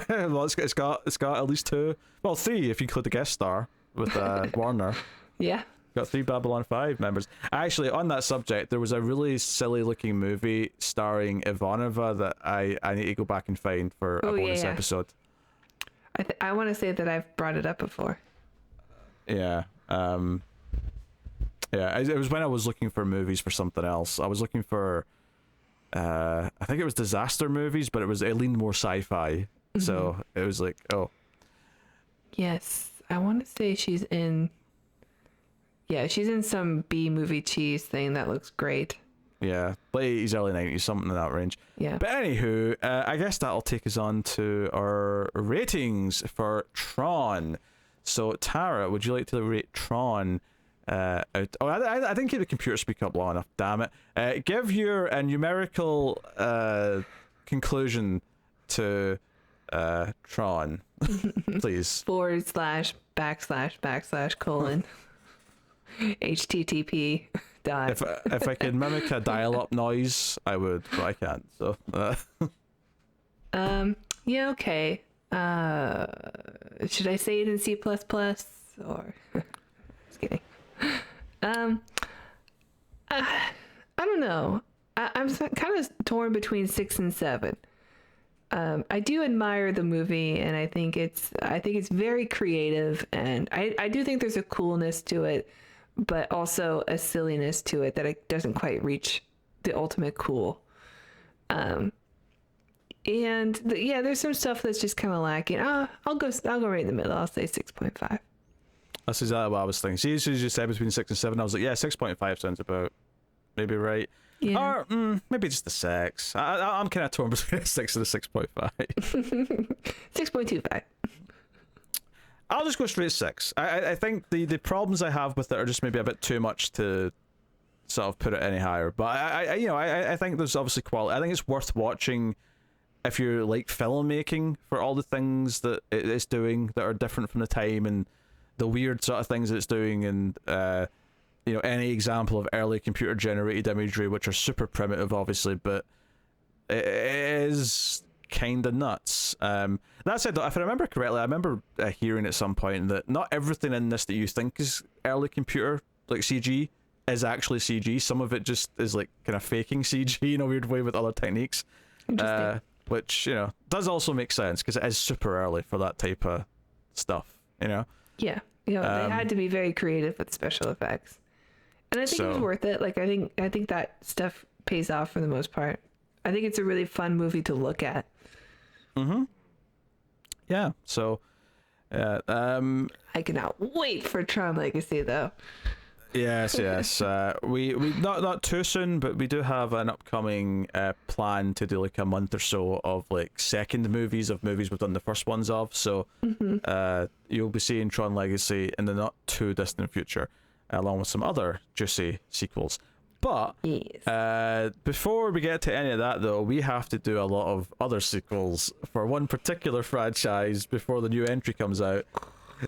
Well, it's got at least 2, well 3 if you include the guest star with Warner. Yeah. Got 3 Babylon 5 members. Actually, on that subject, there was a really silly looking movie starring Ivanova that I need to go back and find for a bonus episode. I want to say that I've brought it up before. Yeah. Yeah, it was when I was looking for movies for something else. I was looking for, I think it was disaster movies, but it leaned more sci-fi. So it was like, oh. Yes, I want to say she's in some B movie cheese thing that looks great. Yeah, late 80s, early 90s, something in that range. Yeah. But anywho, I guess that'll take us on to our ratings for Tron. So Tara, would you like to rate Tron? I didn't keep the computer speak up long enough. Damn it! Give your numerical conclusion to Tron, please. / // HTTP dot. If I could mimic a dial-up noise, I would, but I can't. So. Yeah. Okay. Should I say it in C++ or? Just kidding. I don't know. I'm kind of torn between 6 and 7. I do admire the movie, and I think it's very creative, and I do think there's a coolness to it, but also a silliness to it that it doesn't quite reach the ultimate cool. And there's some stuff that's just kind of lacking. I'll go right in the middle. I'll say 6.5. That's exactly what I was thinking. See, as you said between 6 and 7, I was like, yeah, 6.5 sounds about maybe right. Yeah. Or maybe just the 6. I'm kind of torn between a 6 and a 6.5. 6.25. I'll just go straight 6. I think the problems I have with it are just maybe a bit too much to sort of put it any higher. But I think there's obviously quality. I think it's worth watching if you like filmmaking for all the things that it's doing that are different from the time and the weird sort of things that it's doing, and any example of early computer generated imagery, which are super primitive obviously, but it is kind of nuts. That said though, if I remember correctly, I remember hearing at some point that not everything in this that you think is early computer like CG is actually CG. Some of it just is like kind of faking CG in a weird way with other techniques, which does also make sense because it is super early for that type of stuff. Yeah, they had to be very creative with special effects, and I think it was worth it. Like I think that stuff pays off for the most part. I think it's a really fun movie to look at. Yeah. So, I cannot wait for Tron Legacy though. Yes. We not too soon, but we do have an upcoming plan to do like a month or so of like second movies of movies we've done the first ones of. So you'll be seeing Tron Legacy in the not too distant future, along with some other juicy sequels. But before we get to any of that though, we have to do a lot of other sequels for one particular franchise before the new entry comes out.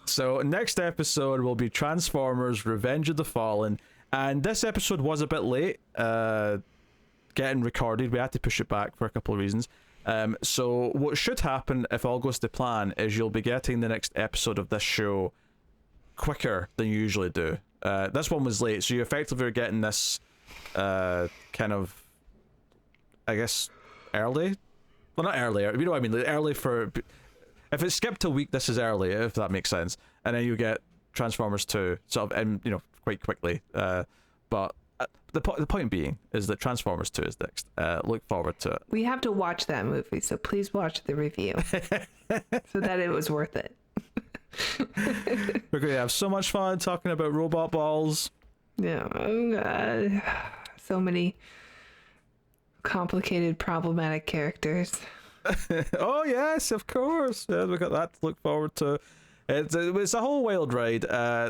So next episode will be Transformers Revenge of the Fallen, and this episode was a bit late getting recorded. We had to push it back for a couple of reasons. So what should happen if all goes to plan is you'll be getting the next episode of this show quicker than you usually do. This one was late, so you effectively are getting this kind of, I guess, early. Well, not early, you know what I mean, like early for... If it's skipped a week, this is early, if that makes sense. And then you get Transformers 2, sort of, and quite quickly. But the point being is that Transformers 2 is next. Look forward to it. We have to watch that movie, so please watch the review so that it was worth it. We're going to have so much fun talking about robot balls. Yeah, oh God. So many complicated, problematic characters. Oh yes, of course. Yeah, we got that to look forward to. It's a whole wild ride.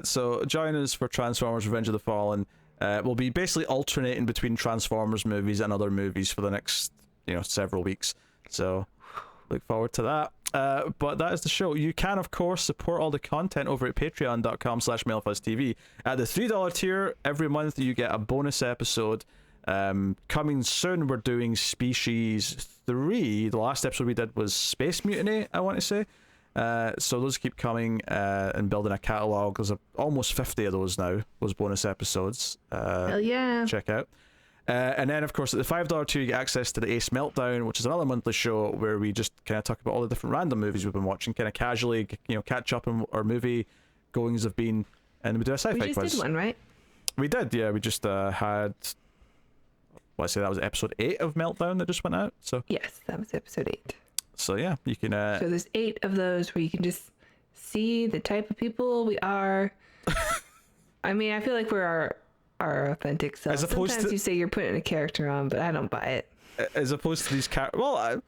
So join us for Transformers Revenge of the Fallen. We'll be basically alternating between Transformers movies and other movies for the next several weeks. So look forward to that. But that is the show. You can, of course, support all the content over at patreon.com/MailFuzzTV. At the $3 tier, every month you get a bonus episode. Coming soon, we're doing Species 3. The last episode we did was Space Mutiny, I want to say. So those keep coming and building a catalogue. There's almost 50 of those now, those bonus episodes. Hell yeah. Check out. And then, of course, at the $5 tier, you get access to the Ace Meltdown, which is another monthly show where we just kind of talk about all the different random movies we've been watching, kind of casually, catch up on our movie goings have been, and we do a sci-fi quiz. We just did one, right? We did, yeah. We just had, I say that was episode 8 of Meltdown that just went out. So yes, that was episode 8. So yeah, you can. So there's 8 of those where you can just see the type of people we are. I mean, I feel like we're our authentic self. Sometimes you say you're putting a character on, but I don't buy it. As opposed to these well,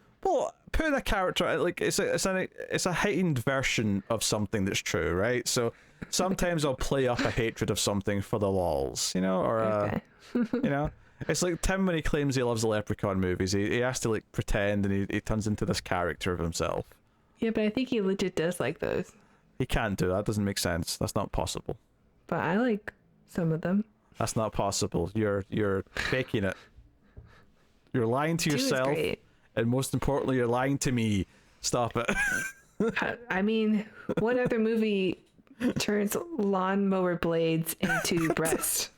putting a character, like it's a heightened version of something that's true, right? So sometimes I'll play up a hatred of something for the lols, or Okay. It's like Tim when he claims he loves the Leprechaun movies. He has to like pretend, and he turns into this character of himself. Yeah, but I think he legit does like those. He can't do that. Doesn't make sense. That's not possible. But I like some of them. That's not possible. You're faking it. You're lying to yourself, and most importantly, you're lying to me. Stop it. I mean, what other movie turns lawnmower blades into breasts?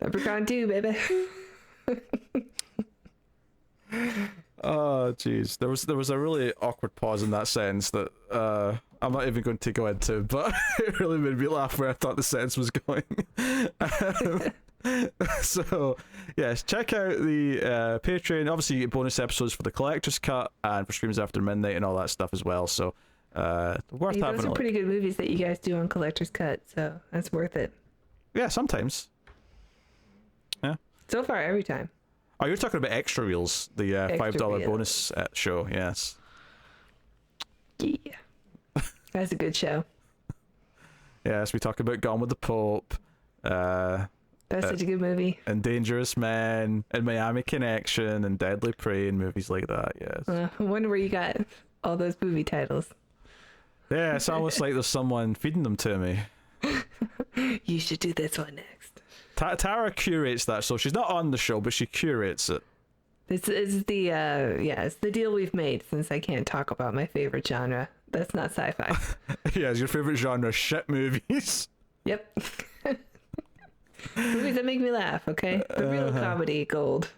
Leprechaun 2, baby. Oh, jeez. There was a really awkward pause in that sentence that I'm not even going to go into, but it really made me laugh where I thought the sentence was going. So, yes, check out the Patreon. Obviously, you get bonus episodes for the Collector's Cut and for Screams After Midnight and all that stuff as well. So, worth having a look. Those are pretty good movies that you guys do on Collector's Cut, so that's worth it. Yeah, sometimes. Yeah. So far, every time. Oh, you're talking about Extra Reels, the $5 bonus show, yes. Yeah. That's a good show. Yes, we talk about Gone with the Pope. That's such a good movie. And Dangerous Men, and Miami Connection, and Deadly Prey, and movies like that, yes. I wonder where you got all those movie titles. Yeah, it's almost like there's someone feeding them to me. You should do this one next. Tara curates that, so she's not on the show, but she curates it. This is the it's the deal we've made since I can't talk about my favorite genre. That's not sci-fi. Yeah, is your favorite genre shit movies? Yep. Movies that make me laugh, okay? The real comedy gold.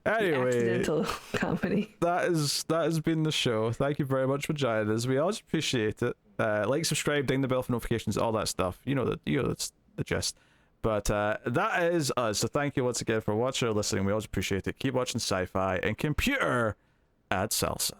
Anyway, the accidental comedy. That has been the show. Thank you very much for joining us. We always appreciate it. Like, subscribe, ding the bell for notifications, all that stuff. That's the gist. But that is us. So thank you once again for watching or listening. We always appreciate it. Keep watching sci-fi and computer ad salsa.